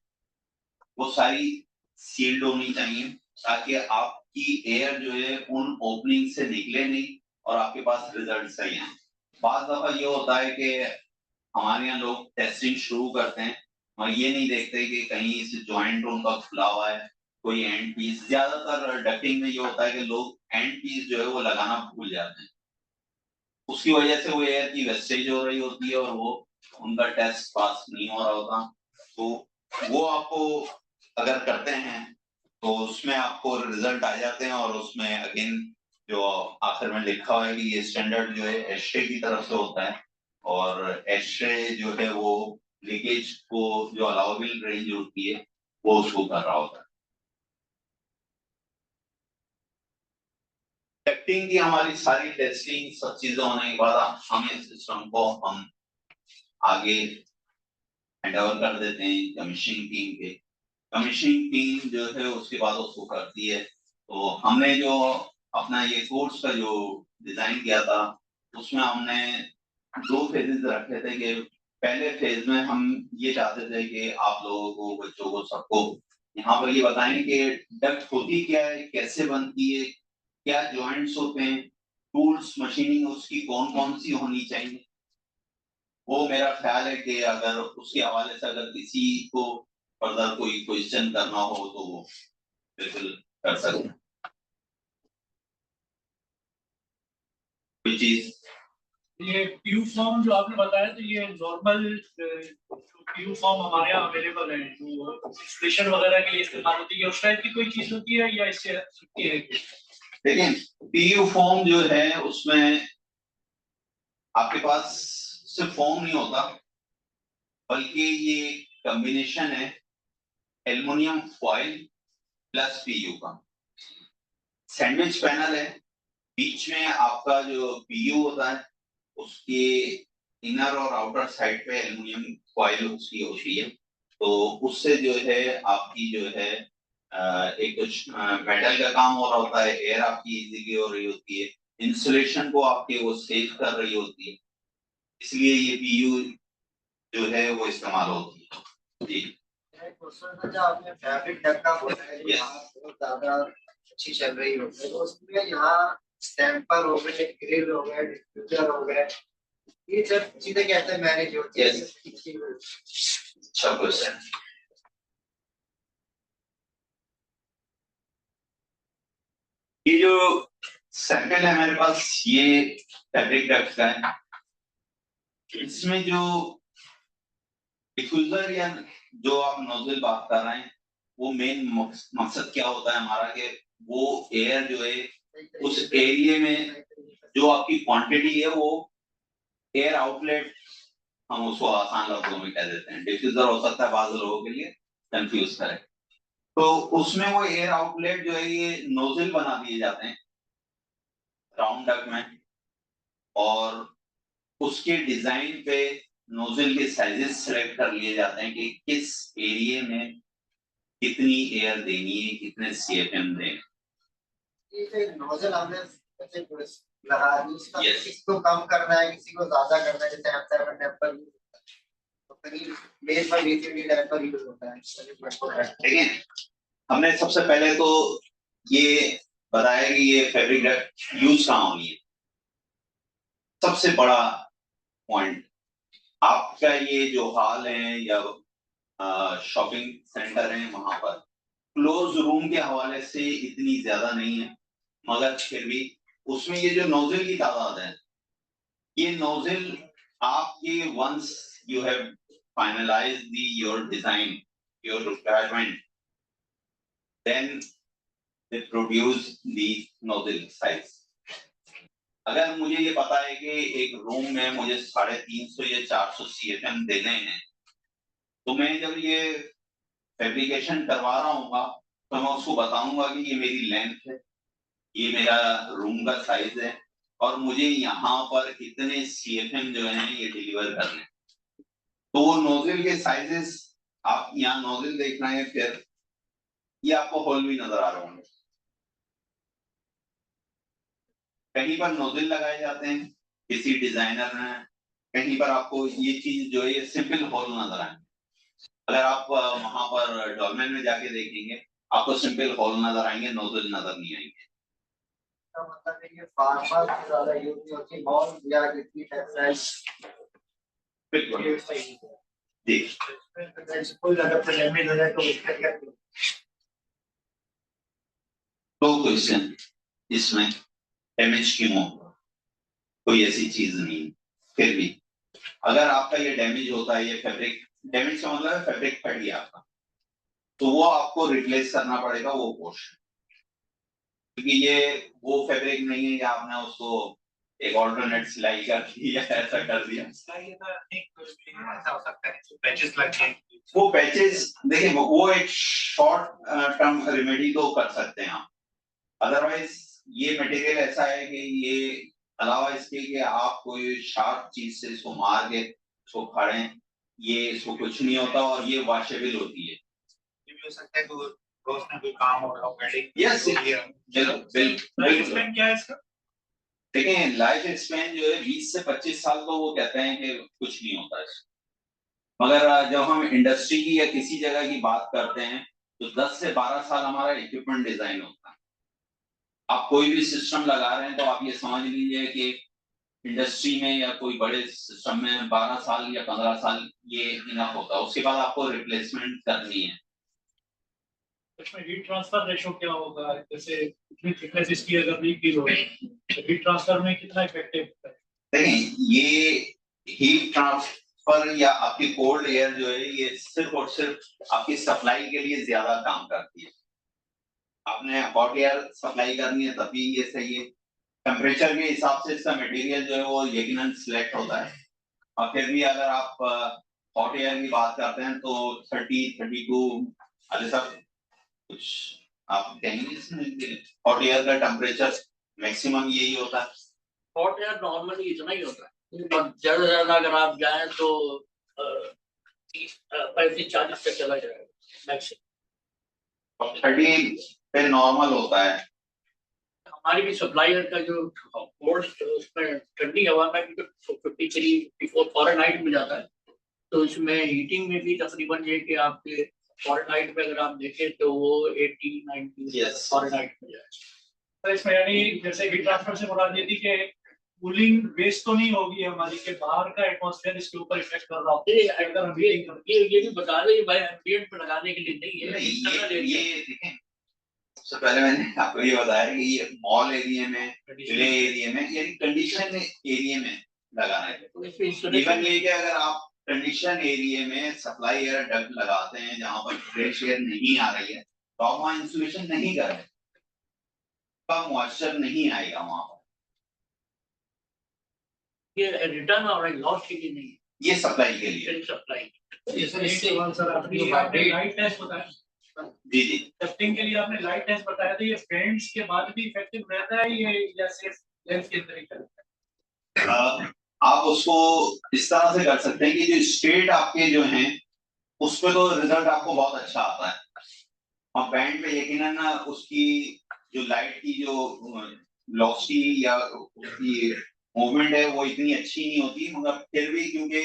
वो सारी सील्ड होनी चाहिए, ताकि आपकी एयर जो है उन ओपनिंग से निकले नहीं और आपके पास रिजल्ट सही आए। बात दफा ये होता है कि हमारे यहाँ लोग टेस्टिंग शुरू करते हैं और ये नहीं देखते कि कहीं से ज्वाइंट उनका खुला हुआ है, कोई एंड पीस, ज्यादातर डक्टिंग में ये होता है कि लोग एंड पीस जो है वो लगाना भूल जाते हैं, उसकी वजह से वो एयर की वेस्टेज हो रही होती है और वो उनका टेस्ट पास नहीं हो रहा होता। तो वो आपको अगर करते हैं तो उसमें आपको रिजल्ट आ जाते हैं, और उसमें अगेन जो आखिर में लिखा हुआ है कि ये स्टैंडर्ड जो है एस्ट्रे की तरफ से होता है, और एस्ट्रे जो है वो लीकेज को जो अलाउबल रेंज होती है वो उसको कर रहा होता है। टेस्टिंग की हमारी सारी टेस्टिंग सब चीजें होने के बाद हम इस सिस्टम को हम आगे हैंड ओवर कर देते हैं कमीशनिंग टीम के। कमीशनिंग टीम जो है उसके बाद उसको करती है। तो हमने जो अपना ये कोर्स का जो डिजाइन किया था उसमें हमने 2 फेजेस रखे थे कि पहले फेज में हम ये चाहते थे कि आप लोगों को, बच्चों को, सबको यहाँ पर ये बताएं कि डक्ट होती क्या है, कैसे बनती है, क्या जॉइंट्स होते हैं, टूल्स मशीनिंग उसकी कौन कौन सी होनी चाहिए। वो मेरा ख्याल है कि अगर उसके हवाले से अगर किसी को फर्दर कोई क्वेश्चन करना हो तो वो बिल्कुल कर सकते हैं। कोई चीज ये पीयू फॉर्म जो आपने बताया, तो ये नॉर्मल पीयू फॉर्म हमारे यहाँ अवेलेबल है जो इंस्टॉलेशन वगैरह के लिए इस्तेमाल होती है, उस टाइप की कोई चीज होती है या इससे छुट्टी है? देखिए, पीयू फॉर्म जो है उसमें आपके पास सिर्फ फॉर्म नहीं होता, बल्कि ये कॉम्बिनेशन है एल्युमिनियम फॉइल प्लस पीयू का। सैंडविच पैनल है, बीच में आपका जो पीयू होता है उसके इनर और आउटर साइड पे एल्युमिनियम फॉइल उसकी होती है। तो उससे जो है आपकी जो है एक मेटल का काम हो रहा होता है, एयर आपकी इजीली हो रही होती है, इंसुलेशन को आपके वो सेव कर रही होती है, इसलिए ये पीयू जो है वो इस्तेमाल होती है। जी क्वेश्चन जो आपने फैब्रिक डक का बोला है, जो Yes. यहाँ बहुत ज्यादा अच्छी चल रही होती है, तो उसमें यहाँ स्टैम्पर हो गए, ग्रिल हो गए, डिफ्यूजर हो गए, ये सब चीजें कैसे मैनेज होती है? अच्छा क्वेश्चन। ये जो सैंपल है मेरे पास, ये फैब्रिक डक्ट का है। इसमें जो डिफ्यूजर या जो आप नोजल बात कर रहे हैं, वो मेन मकसद क्या होता है हमारा कि वो एयर जो है उस एरिया में जो आपकी क्वांटिटी है वो एयर आउटलेट, हम उसको आसान लफ्जों में कह देते हैं। डिफ्यूजर हो सकता है बाज़ लोगों के लिए कंफ्यूज करे, तो उसमें वो एयर आउटलेट जो है ये नोजल बना दिए जाते हैं राउंड डक में, और उसके डिजाइन पे नोजल के साइजेस सेलेक्ट कर लिए जाते हैं कि किस एरिया में कितनी एयर देनी है, कितने सीएफएम दें। ये जो नोजल हमने ऐसे लगा दी, इसका Yes. किसी को कम करना है, किसी को ज्यादा करना है, जैसे M7 टेम्पर तो कहीं बेस पर BCD टेम्पर यूज होता है। ठीक है, हमने सबसे पहले तो ये बताया कि ये फैब्रिक डक्ट यूज कहाँ होनी है। सबसे बड़ा पॉइंट, आपका ये जो हॉल है या शॉपिंग सेंटर है वहां पर क्लोज रूम के हवाले से इतनी ज्यादा नहीं है, मगर फिर भी उसमें ये जो नोजल की तादाद है, ये नोजल आपके once you have finalise the your design, your requirement, then they produce the nozzle size. अगर मुझे ये पता है कि एक रूम में मुझे 350 या 400 सीएफएम देने हैं, तो मैं जब ये फैब्रिकेशन करवा रहा हूँ तो मैं उसको बताऊंगा कि ये मेरी लेंथ है, ये मेरा रूम का साइज है, और मुझे यहाँ पर इतने सीएफएम जो है ये डिलीवर करने हैं। तो वो नोजल के साइजेस, आप यहाँ नोजल देख रहे हैं, फिर ये आपको होल भी नजर आ रहे होंगे, कहीं पर नोजल लगाए जाते हैं किसी डिजाइनर ने, कहीं पर आपको ये चीज जो है ये सिंपल होल नजर आए। अगर आप वहां पर डॉलमेन में जाके देखेंगे आपको सिंपल होल नजर आएंगे, नोजल नजर नहीं आएंगे। तो मतलब है ये फार्मर से ज्यादा यूज नहीं होती, बॉल या किसी टेक्सटाइल बिल्कुल यूज नहीं होती। जी। कोई अगर डैमेज हो जाए तो उसका क्या? तो क्वेश्चन इसमें डैमेज क्यों होगा, कोई ऐसी चीज नहीं है। फिर भी अगर आपका ये डैमेज होता है, ये फैब्रिक डैमेज का मतलब है फैब्रिक फट गया आपका, तो वो आपको रिप्लेस करना पड़ेगा वो पोर्शन, क्योंकि ये वो फैब्रिक नहीं है कि आपने उसको एक ऑल्टरनेट सिलाई कर दी या ऐसा कर दिया। ऐसा हो सकता है पैचेस लग गए। वो पैचेस देखिए वो एक शॉर्ट टर्म रेमेडी तो कर सकते हैं आप, अदरवाइज ये मटेरियल ऐसा है कि ये अलावा इसके कि आप कोई शार्प चीज से इसको मार के इसको फाड़ें, ये इसको कुछ नहीं होता और ये वॉशेबल होती है। ये भी हो सकता है कि रोज में कोई काम हो रहा हो वेल्डिंग। यस लाइफ स्पैन क्या है इसका? देखिए लाइफ स्पैन जो है 20 से 25 साल, तो वो कहते हैं कि कुछ नहीं होता है, मगर जब हम इंडस्ट्री की या किसी जगह की बात करते हैं तो 10 से 12 साल हमारा इक्विपमेंट डिजाइन होता है। आप कोई भी सिस्टम लगा रहे हैं तो आप ये समझ लीजिए कि इंडस्ट्री में या कोई बड़े सिस्टम में 12 साल या 15 साल ये इनफ होता है, उसके बाद आपको रिप्लेसमेंट करनी है। इसमें हीट ट्रांसफर रेशो क्या होगा, जैसे इतनी थिकनेस इसकी अगर लीक हो तो हीट ट्रांसफर में कितना इफेक्टिव है? देखिए ये हीट ट्रांसफर या आपकी कोल्ड एयर जो है ये सिर्फ और सिर्फ आपकी सप्लाई के लिए ज्यादा काम करती है। आपने हॉट एयर सप्लाई करनी है तभी ये सही है, टेम्परेचर के हिसाब से इसका मटेरियल जो है वो यकीनन सिलेक्ट होता है। और फिर भी अगर आप हॉट एयर की बात करते हैं तो 30, 32 अरे सब कुछ आप कहेंगे इसमें हॉट एयर का टेम्परेचर मैक्सिमम यही होता है। हॉट एयर नॉर्मली इतना ही होता है, ज्यादा से ज्यादा अगर आप जाएं तो 35-40 तक चला जाएगा मैक्सिमम। 30 पे नॉर्मल होता है। हमारी भी सप्लायर का जो कोर्स उसमें ठंडी हवा में भी 53-54 फॉरेनहाइट में जाता है, तो इसमें हीटिंग में भी तकरीबन ये कि आपके फॉरेनहाइट में अगर आप देखें तो वो 80-90 फॉरेनहाइट में जाए। तो इसमें यानी जैसे हीट ट्रांसफर से मुराद ये थी कि कूलिंग वेस्ट तो नहीं होगी हमारी, के बाहर का एटमॉस्फेयर इसके ऊपर इफेक्ट कर रहा हो। ये भी बता रहे भाई एम्बिएंट पे लगाने के लिए नहीं है, इंटरनल ये एरिया। देखें सबसे पहले मैंने आपको ये बताया कि ये मॉल एरिया में, प्ले एरिया में यानी कंडीशन एरिया में लगाना है। इवन ये कि अगर आप कंडीशन एरिया में सप्लाई एयर डक्ट लगाते हैं जहां पर फ्रेश एयर नहीं आ रही है तो आप वहां इंसुलेशन नहीं कर रहे, मॉइस्चर नहीं आएगा वहां पर। ये रिटर्न और लॉस के लिए नहीं, ये सप्लाई के लिए। सप्लाई लाइट टेस्ट बताया जी जी टेस्टिंग के लिए आपने लाइट टेस्ट बताया था, ये फेंट्स के बाद भी इफेक्टिव रहता है ये या सिर्फ लेंस के अंदर ही करता है? आप उसको इस तरह से कर सकते हैं कि जो स्टेट आपके जो हैं उस पे तो रिजल्ट आपको बहुत अच्छा आता है, और बैंड पे यकीनन उसकी जो लाइट की जो वेलोसिटी या उसकी मूवमेंट है वो इतनी अच्छी नहीं होती, मगर फिर भी क्योंकि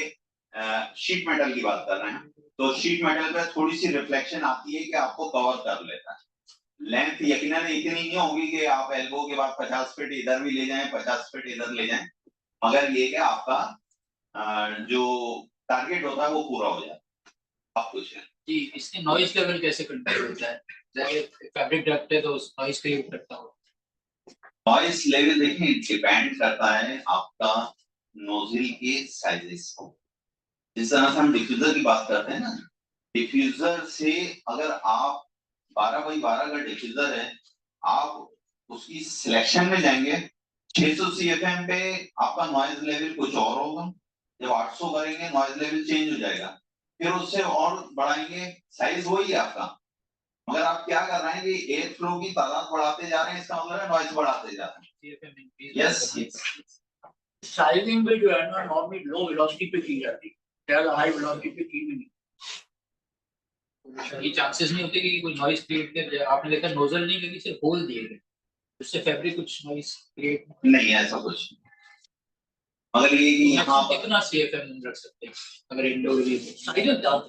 शीट मेटल की बात कर रहे हैं तो शीट मेटल पे थोड़ी सी रिफ्लेक्शन आती है कि आपको कवर कर लेता है। लेंथ यकीनन इतनी नहीं होगी कि आप एल्बो के बाद 50 फीट इधर भी ले जाएं, 50 फीट इधर ले जाएं, मगर ये कि आपका जो टारगेट होता है वो पूरा हो जाए। आप कुछ जी, इसके नॉइज लेवल कैसे कंट्रोल होता है? जैसे फैब्रिक डक्ट है तो उस नॉइज का यूज करता हूँ। नॉइस लेवल देखिए डिपेंड करता है आपका नोजल के साइजेस को। जिस तरह से हम डिफ्यूजर की बात करते हैं ना, डिफ्यूजर से अगर आप 12x12 का डिफ्यूजर है, आप उसकी सिलेक्शन में जाएंगे 600 CFM पे आपका नॉइज लेवल कुछ और होगा, जब 800 करेंगे नॉइज लेवल चेंज हो जाएगा, फिर उससे और बढ़ाएंगे साइज वही है आपका, मगर आप क्या कर रहे हैं कि एयर फ्लो की तादाद बढ़ाते जा रहे हैं, इसका मतलब है नॉइज बढ़ाते जा रहे हैं। यस साइजिंग भी जो है ना नॉर्मली लो वेलोसिटी पे की जाती है, ज्यादा हाई वेलोसिटी पे की भी नहीं। ये चांसेस नहीं होते कि कोई नॉइज क्रिएट कर जाए? आपने देखा नोजल नहीं लगी, सिर्फ होल दिए गए, उससे फैब्रिक कुछ नॉइज क्रिएट नहीं ऐसा कुछ, मगर ये कि यहाँ पर कितना CFM रख सकते हैं अगर इंडोर भी साइज डिपेंड करता है।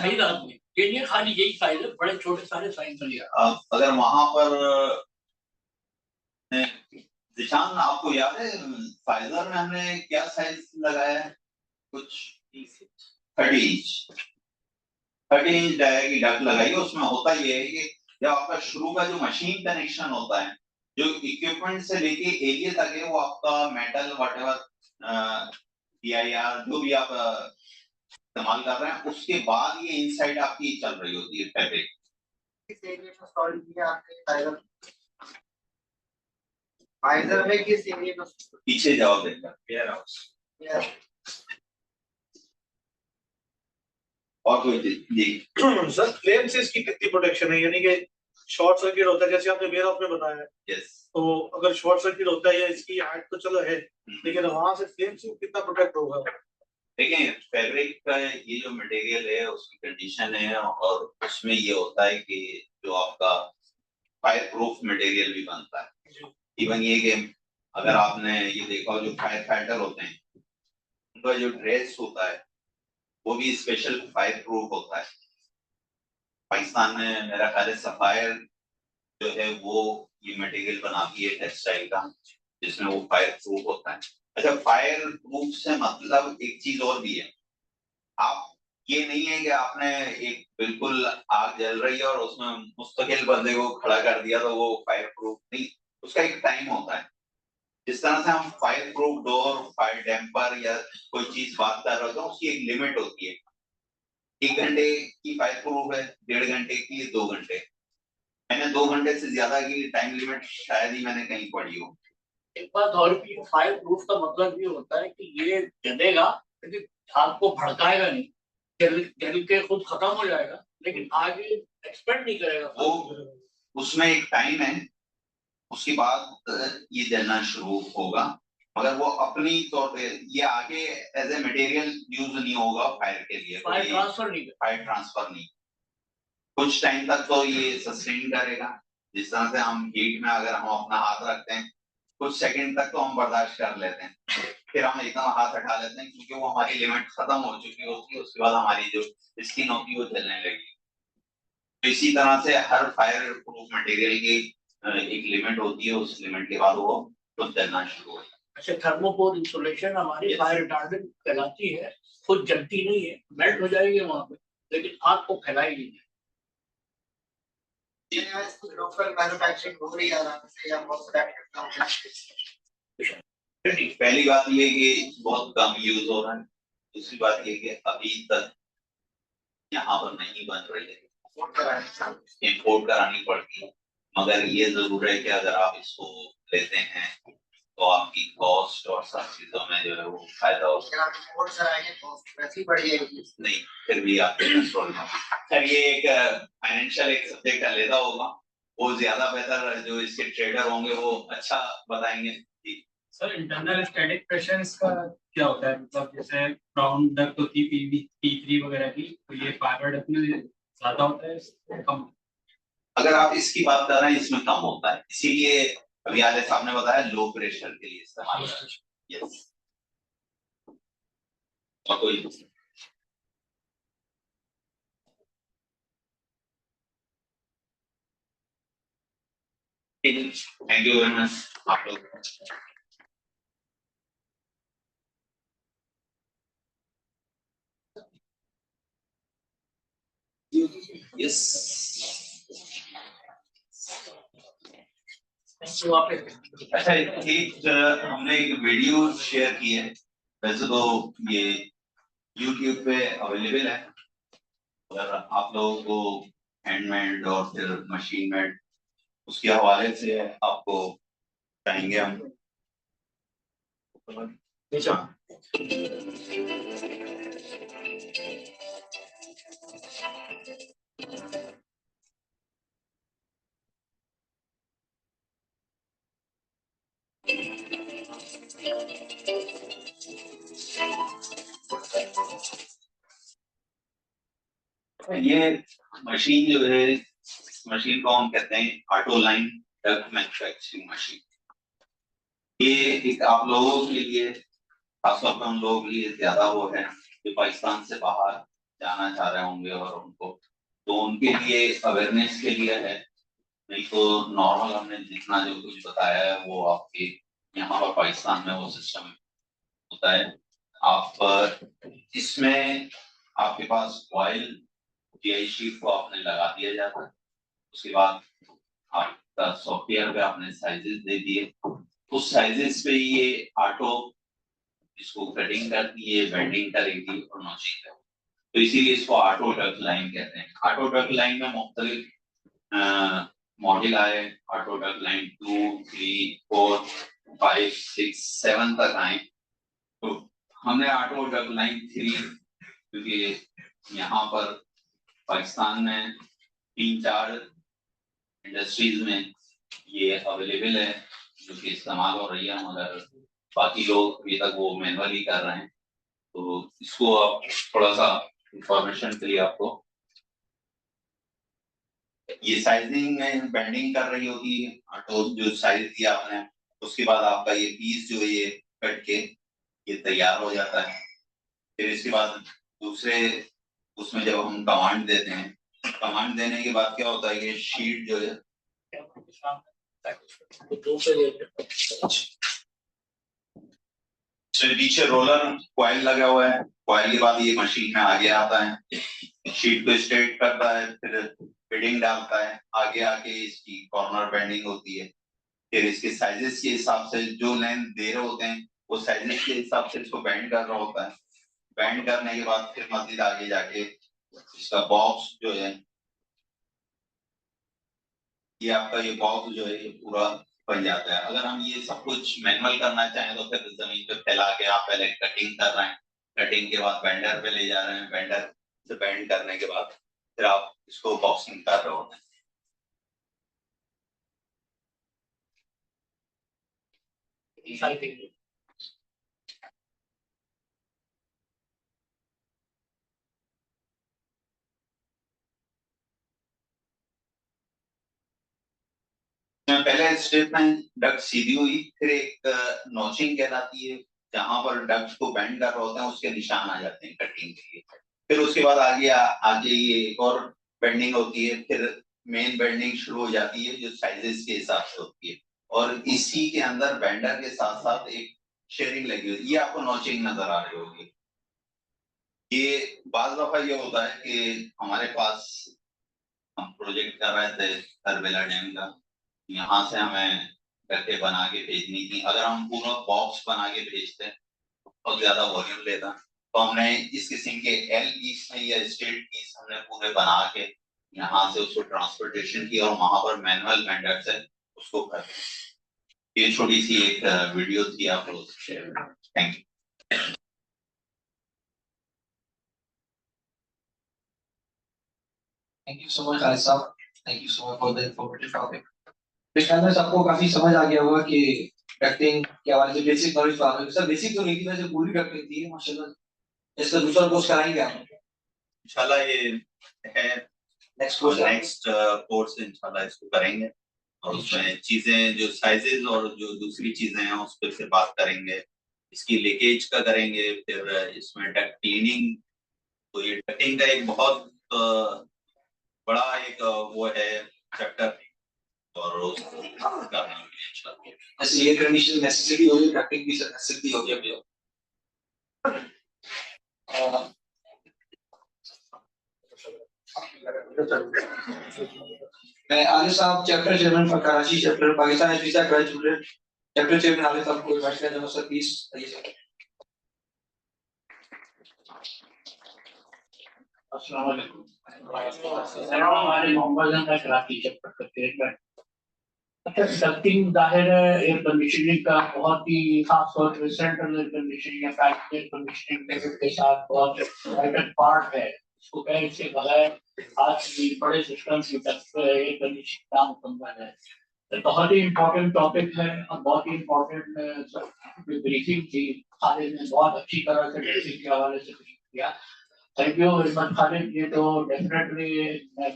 सही बात नहीं, ये नहीं खाली यही साइज है, बड़े छोटे सारे साइज मिल गया। अगर वहां पर निशान आपको याद है फाइजर में हमने क्या साइज लगाया है, कुछ 30 इंच 30 इंच डाया की डक लगाई, उसमें होता ये है कि या आपका शुरू का जो मशीन कनेक्शन होता है, जो इक्विपमेंट से लेके एरिया तक है, वो आपका मेटल व्हाटएवर PIR जो भी आप इस्तेमाल कर रहे हैं, उसके बाद ये इनसाइड आपकी चल रही होती है फैब्रिक। किस एरिया में सॉल्व किया आपने फाइबर? फाइबर में किस एरिया में? पीछे जवाब देगा वेयर हाउस। Yeah. और कोई चीज जी। सर फ्लेम से इसकी कितनी प्रोटेक्शन है, यानी कि शॉर्ट सर्किट होता है जैसे आपने वेयर हाउस में बताया है, यस, तो अगर शॉर्ट सर्किट होता है या इसकी हाइट तो चलो है, लेकिन वहां से फ्लेम से कितना प्रोटेक्ट होगा? देखिए फैब्रिक का ये जो मटेरियल है उसकी कंडीशन है, और उसमें ये होता है कि जो आपका फायर प्रूफ मटेरियल भी बनता है। इवन ये कि अगर आपने ये देखा हो, जो फायर फाइटर होते हैं उनका जो ड्रेस होता है वो भी स्पेशल फायर प्रूफ होता है। पाकिस्तान में मेरा ख्याल है सफायर जो है वो ये मटेरियल बनाती है टेक्सटाइल का, जिसमें वो फायर प्रूफ होता है। अच्छा, फायर प्रूफ से मतलब एक चीज और भी है, आप ये नहीं है कि आपने एक बिल्कुल आग जल रही है और उसमें मुस्तकिल बंदे को खड़ा कर दिया तो वो फायर प्रूफ नहीं, उसका एक टाइम होता है। जिस तरह से हम fire proof door, fire damper या कोई चीज बात कर रहे होते हैं, उसकी एक लिमिट होती है। 1 घंटे की फायर प्रूफ है, 1.5 घंटे की, 2 घंटे। मैंने 2 घंटे से ज्यादा की टाइम लिमिट शायद ही मैंने कहीं पढ़ी हो। एक बात और भी, फायर प्रूफ का मतलब ये होता है कि ये जलेगा लेकिन आग को भड़काएगा नहीं, जल जल के खुद खत्म हो जाएगा, लेकिन आगे एक्सपेक्ट नहीं करेगा। वो उसमें एक टाइम है, उसके बाद ये जलना शुरू होगा, मगर वो अपनी तौर पे ये आगे एज ए मटेरियल यूज नहीं होगा फायर के लिए, फायर ट्रांसफर नहीं करेगा। फायर ट्रांसफर नहीं। कुछ टाइम तक तो ये सस्टेन करेगा, जिस तरह से हम हीट में अगर हम अपना हाथ रखते हैं कुछ सेकंड तक तो हम बर्दाश्त कर लेते हैं, फिर हम एकदम हाथ हटा लेते हैं क्योंकि वो हमारी लिमिट खत्म हो चुकी होती है, उसके बाद हमारी जो स्किन होती है वो जलने लगी। तो इसी तरह से हर फायर प्रूफ मटेरियल की एक लिमिट होती है, उस लिमिट के बाद वो खुद जलना शुरू हो जाता है। अच्छा, थर्मोकोल इंसुलेशन हमारी Yes. फायर रिटार्डेंट कहलाती है, खुद जलती नहीं है, मेल्ट हो जाएगी वहां पे, लेकिन आग को फैलाएगी नहीं। इसकी लोकल मैन्युफैक्चरिंग हो रही है आराम से या बहुत प्रोडक्ट हो रहा है? पहली बात ये कि बहुत कम यूज हो रहा है, दूसरी बात ये कि अभी तक यहाँ पर नहीं बन रही है, इम्पोर्ट करानी पड़ती है। मगर ये जरूर है कि अगर आप इसको लेते हैं तो आपकी कॉस्ट और सब चीजों में जो है वो फायदा हो अगर आप इम्पोर्ट कराएंगे तो वैसे ही बढ़ जाएगी। नहीं, फिर भी आपके कंट्रोल में। सर ये एक फाइनेंशियल एक सब्जेक्ट अलग होगा, वो ज्यादा बेहतर जो इसके ट्रेडर होंगे वो अच्छा बताएंगे। जी सर, इंटरनल स्टैटिक प्रेशर्स का क्या होता है? मतलब जैसे ब्राउन डक्ट होती है P3 वगैरह की, तो ये फाइबर डक्ट में ज्यादा होता है कम? अगर आप इसकी बात कर रहे हैं इसमें कम होता है, इसीलिए अभी आले साहब ने बताया लो प्रेशर के लिए इस्तेमाल होता है। यस, और कोई थैंक यू वेरी मच आप लोग। यस, अच्छा एक हमने एक वीडियो शेयर की है, वैसे तो ये YouTube पे अवेलेबल है, अगर आप लोगों को हैंडमेड और फिर मशीन मेड उसके हवाले से आपको चाहेंगे हम। ये मशीन जो है, मशीन को हम कहते हैं auto line duct manufacturing machine. ये एक आप लोगों के लिए, खासतौर पर उन लोगों के लिए ज्यादा वो है जो पाकिस्तान से बाहर जाना चाह रहे होंगे और उनको, तो उनके लिए अवेयरनेस के लिए है। नहीं तो नॉर्मल हमने जितना जो कुछ बताया है वो आपके यहाँ पर पाकिस्तान में वो सिस्टम होता है। आप इसमें आपके पास ऑयल GI शीट को आपने लगा दिया जाता है, उसके बाद आपका सॉफ्टवेयर पे आपने साइजेस दे दिए, उस साइजेस पे ये ऑटो इसको कटिंग करती है, बेंडिंग करेगी और नॉचिंग करेगी। तो इसीलिए इसको ऑटो डक लाइन कहते हैं। ऑटो डक लाइन में मुख्तलिफ मॉडल आए, ऑटो डक लाइन 2, 3, 4, 5, 6, 7 तक आए। तो हमने ऑटो डक लाइन 3, क्योंकि यहाँ पर पाकिस्तान में 3-4 इंडस्ट्रीज में ये अवेलेबल है जो कि इस्तेमाल हो रही है, मगर बाकी लोग अभी तक वो मैनुअली कर रहे हैं। तो इसको आप थोड़ा सा इंफॉर्मेशन के लिए आपको, ये साइजिंग में बेंडिंग कर रही होगी ऑटो, जो साइज दिया आपने, उसके बाद आपका ये पीस जो ये कट के ये तैयार हो जाता है। फिर इसके बाद दूसरे उसमें जब हम कमांड देते हैं, कमांड देने के बाद क्या होता है कि शीट जो है नीचे रोलर कॉइल लगा हुआ है, कॉइल के बाद ये मशीन में आगे आता है, शीट को स्ट्रेट करता है, फिर फिटिंग डालता है, आगे आके इसकी कॉर्नर बेंडिंग होती है। फिर इसके साइजेस के हिसाब से जो लेंथ दे रहे होते हैं वो साइजेस के हिसाब से इसको बेंड कर रहा होता है। बेंड करने के बाद फिर मजीद आगे जाके इसका बॉक्स जो है, ये आपका ये बॉक्स जो है ये पूरा बन जाता है। अगर हम ये सब कुछ मैनुअल करना चाहें तो फिर जमीन पे फैला के आप पहले कटिंग कर रहे हैं, कटिंग के बाद बेंडर पे ले जा रहे हैं, बेंडर से बेंड करने के बाद फिर आप इसको बॉक्सिंग कर रहे होते हैं। पहले स्टेप में डक सीधी हुई, फिर एक नॉचिंग कहलाती है, जहां पर डक्स को बेंड कर रहे होते हैं उसके निशान आ जाते हैं कटिंग के लिए। फिर उसके बाद आगे ये एक और बेंडिंग होती है, फिर मेन बेंडिंग शुरू हो जाती है जो साइजेस के हिसाब से होती है, और इसी के अंदर बेंडर के साथ साथ एक शेयरिंग लगी हुई है। ये आपको नॉचिंग नजर आ रही होगी। ये बाज दफा ये होता है कि हमारे पास हम प्रोजेक्ट कर रहे थे करबेला डैम का, यहाँ से हमें करके बना के भेजनी थी। अगर हम पूरा बॉक्स बना के भेजते तो बहुत ज्यादा वॉल्यूम लेता, तो हमने इस किस्म के एल पीस में या स्ट्रेट पीस हमने पूरे बना के यहाँ से उसको ट्रांसपोर्टेशन किया और वहां पर मैनुअल वेंडर से उसको कर। ये छोटी सी एक वीडियो थी, आप लोग share. Thank you. Thank you so much, Khalid साहब. Thank you so much for the informative topic. इस टाइम में सबको काफी समझ आ गया होगा कि डक्टिंग के हवाले से बेसिक नॉलेज तो आपको सर बेसिक तो नहीं थी, वैसे पूरी डक्टिंग थी माशाल्लाह। इसका दूसरा कोर्स कराएंगे आप इंशाल्लाह, ये है नेक्स्ट कोर्स इंशाल्लाह इसको करेंगे, और उसमें चीजें जो साइजेस और जो दूसरी चीजें हैं उस पर फिर बात करेंगे। इसकी लीकेज का करेंगे, फिर इसमें डक्ट क्लीनिंग। तो ये डक्टिंग का एक बहुत बड़ा एक वो है चैप्टर, और उसको करना भी इंशाल्लाह। ऐसे ये कंडीशन नेसेसिटी होगी, डक्टिंग भी नेसेसिटी होगी अभी। मैं आलिफ साहब chapter chairman for Karachi chapter Pakistan as visa graduate chapter chairman Alif साहब को इनवाइट किया जाए सर प्लीज आइए सर। अस्सलाम वालेकुम। हमारे मोहम्मद का कराची चैप्टर का चेयरमैन। डक्टिंग जाहिर है एयर कंडीशनिंग का बहुत ही खास तौर पर सेंट्रल एयर कंडीशनिंग या फैक्ट्री एयर कंडीशनिंग के साथ बहुत वाइटल पार्ट है। इसको कहीं से बगैर आज भी बड़े सिस्टम की एयर कंडीशनिंग काम मुकम्मल है। तो बहुत ही इम्पोर्टेंट टॉपिक है और बहुत ही इम्पोर्टेंट ब्रीफिंग थी। खालिद ने बहुत अच्छी तरह से डक्टिंग के हवाले से ब्रीफ किया। Thank you very much Khalid. ये तो डेफिनेटली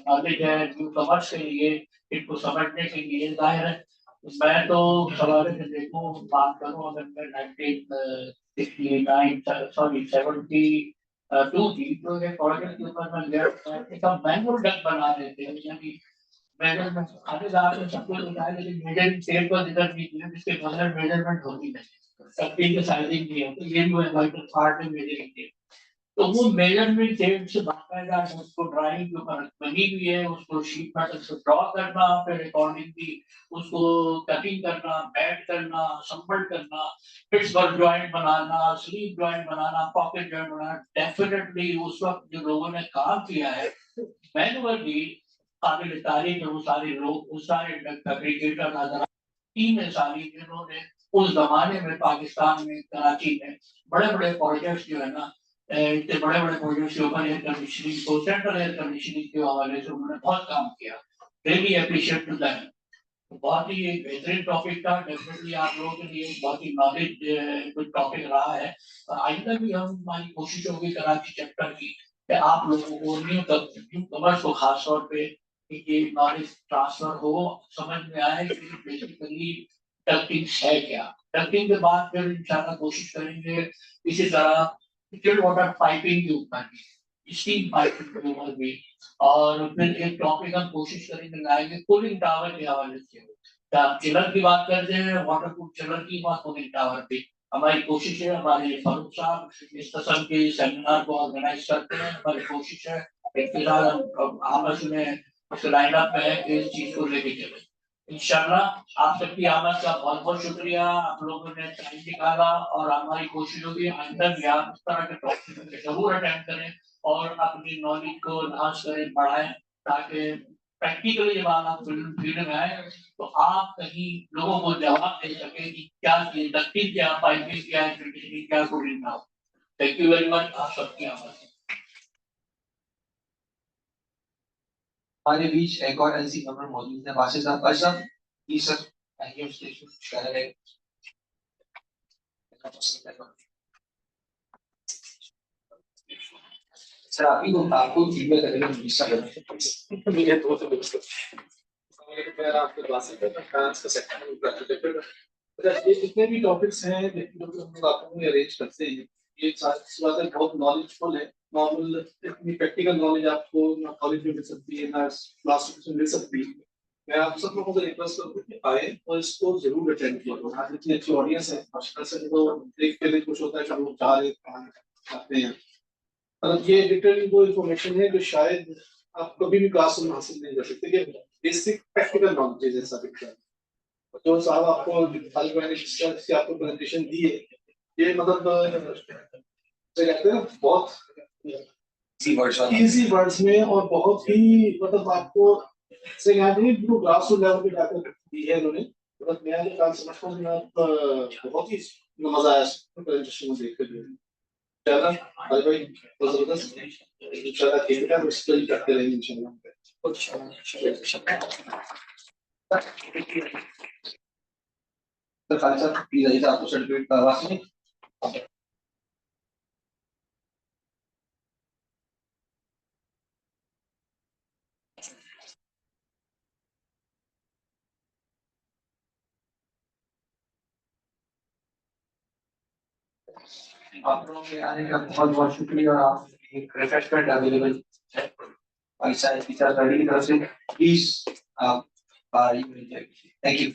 नॉलेज है न्यू कमर्स के लिए, इनको समझने के लिए। जाहिर है मैं तो सवाल से देखूं बात करूं, अगर मैं 1969 सॉरी 72 थी तो एक प्रोजेक्ट के ऊपर मैं गया, मैनुअल डक बना रहे थे, यानी मेजरमेंट खालिद आपने सबको बताया, लेकिन मेजरिंग टेप को जिधर भी दिया जिसके बगैर मेजरमेंट होती नहीं, सबकी साइजिंग नहीं है, तो ये भी वाइटल पार्ट है मेजरिंग टेप। तो वो मेजरमेंट टेप से बाकायदा उसको ड्राइंग जो बनी हुई है उसको शीट मेटल से ड्रॉ करना, फिर अकॉर्डिंगली उसको कटिंग करना, बैट करना, संबल करना, पिट्सबर्ग जॉइंट बनाना, स्लीव जॉइंट बनाना, पॉकेट जॉइंट बनाना। डेफिनेटली उस वक्त जो लोगों ने काम किया है मैनुअली, काबिल तारीफ है वो सारे लोग, वो सारे क्रिकेटर नजर, टीम है सारी जिन्होंने उस जमाने में पाकिस्तान में कराची में बड़े बड़े प्रोजेक्ट्स जो है ना, इतने बड़े बड़े प्रोजेक्ट्स के ऊपर एयर कंडीशनिंग को, सेंट्रल एयर कंडीशनिंग के हवाले से उन्होंने बहुत काम किया। Really appreciate to them. बहुत ही एक बेहतरीन टॉपिक था, डेफिनेटली आप लोगों के लिए बहुत ही नॉलेज कुछ टॉपिक रहा है। और आइंदा भी हम हमारी कोशिश होगी कराची चैप्टर की कि आप लोगों को न्यू कमर्स को खास तौर पे ये नॉलेज ट्रांसफर हो, समझ में आए कि बेसिकली डक्टिंग है क्या। डक्टिंग के बाद फिर इंशाल्लाह कोशिश करेंगे इसी तरह चिल्ड वाटर पाइपिंग के ऊपर भी, स्टीम पाइपिंग के ऊपर भी, और फिर एक टॉपिक हम कोशिश करेंगे लाएंगे कूलिंग टावर के हवाले से। चिलर की बात करते हैं, वाटर कूल चिलर की बात, कूलिंग टावर पे हमारी कोशिश है। हमारे फारूक साहब इस किस्म के सेमिनार को ऑर्गेनाइज करते हैं, हमारी कोशिश है फिलहाल हम आपस में उस लाइनअप में है कि इस चीज को लेके चले इंशाल्लाह। आप सबकी आमद का बहुत बहुत शुक्रिया, आप लोगों ने टाइम निकाला, और हमारी कोशिश होगी आइंदा भी आप इस तरह के टॉपिक जरूर अटेंड करें और अपनी नॉलेज को एनहांस करें, बढ़ाएं, ताकि प्रैक्टिकली जब आप फील्ड में आए तो आप कहीं लोगों को जवाब दे सके कि क्या इंडस्ट्री, क्या पाइपिंग, क्या इंडस्ट्री, क्या कूलिंग ना हो। थैंक यू वेरी मच, आप सबकी आमद। हमारे बीच एक और एलसी मेंबर मौजूद है, वासिफ साहब। वासिफ जी सर, आइए स्टेज पर कह रहे हैं। सर आपको फीडबैक करेंगे हिस्सा लेना। मुझे दो से मैं आपके क्लास में फ्रांस का सेक्टर में ये जितने भी टॉपिक्स हैं जो हम लोग आपको में अरेंज करते हैं, ये सारी बातें बहुत नॉलेजफुल है। नॉर्मल इतनी प्रैक्टिकल नॉलेज आपको ना कॉलेज में मिल सकती है ना क्लास में मिल सकती है। मैं आप सब लोगों से रिक्वेस्ट करूँ कि आए और इसको जरूर अटेंड करो। आज इतनी अच्छी ऑडियंस है, माशाल्लाह से तो देख के भी कुछ होता है कि लोग चाहते हैं। मतलब ये डिटेल वो इन्फॉर्मेशन है जो शायद आप कभी भी क्लासरूम हासिल नहीं कर सकते, कि बेसिक प्रैक्टिकल नॉलेज जैसा दिखता है। जो साहब आपको से आपको प्रेजेंटेशन दी है, ये मतलब जो कहते हैं ना बहुत इजी वर्ड्स में और बहुत ही मतलब आपको से कहते हैं जो ग्रासरूट लेवल पे जाकर दी है इन्होंने। मतलब मैं जो काम समझता हूँ मैं बहुत ही मजा आया प्रेजेंटेशन को देख कर। चलो भाई भाई तो जबरदस्त इंशाल्लाह ठीक है, इस पर करते रहेंगे इंशाल्लाह। सर खालिद साहब प्लीज आइए, आपको सर्टिफिकेट का आवाज में। आप लोगों के आने का बहुत बहुत शुक्रिया, और आप एक रिफ्रेशमेंट अवेलेबल है भाई साहब टीचर गाड़ी की तरफ से, प्लीज आप थैंक यू।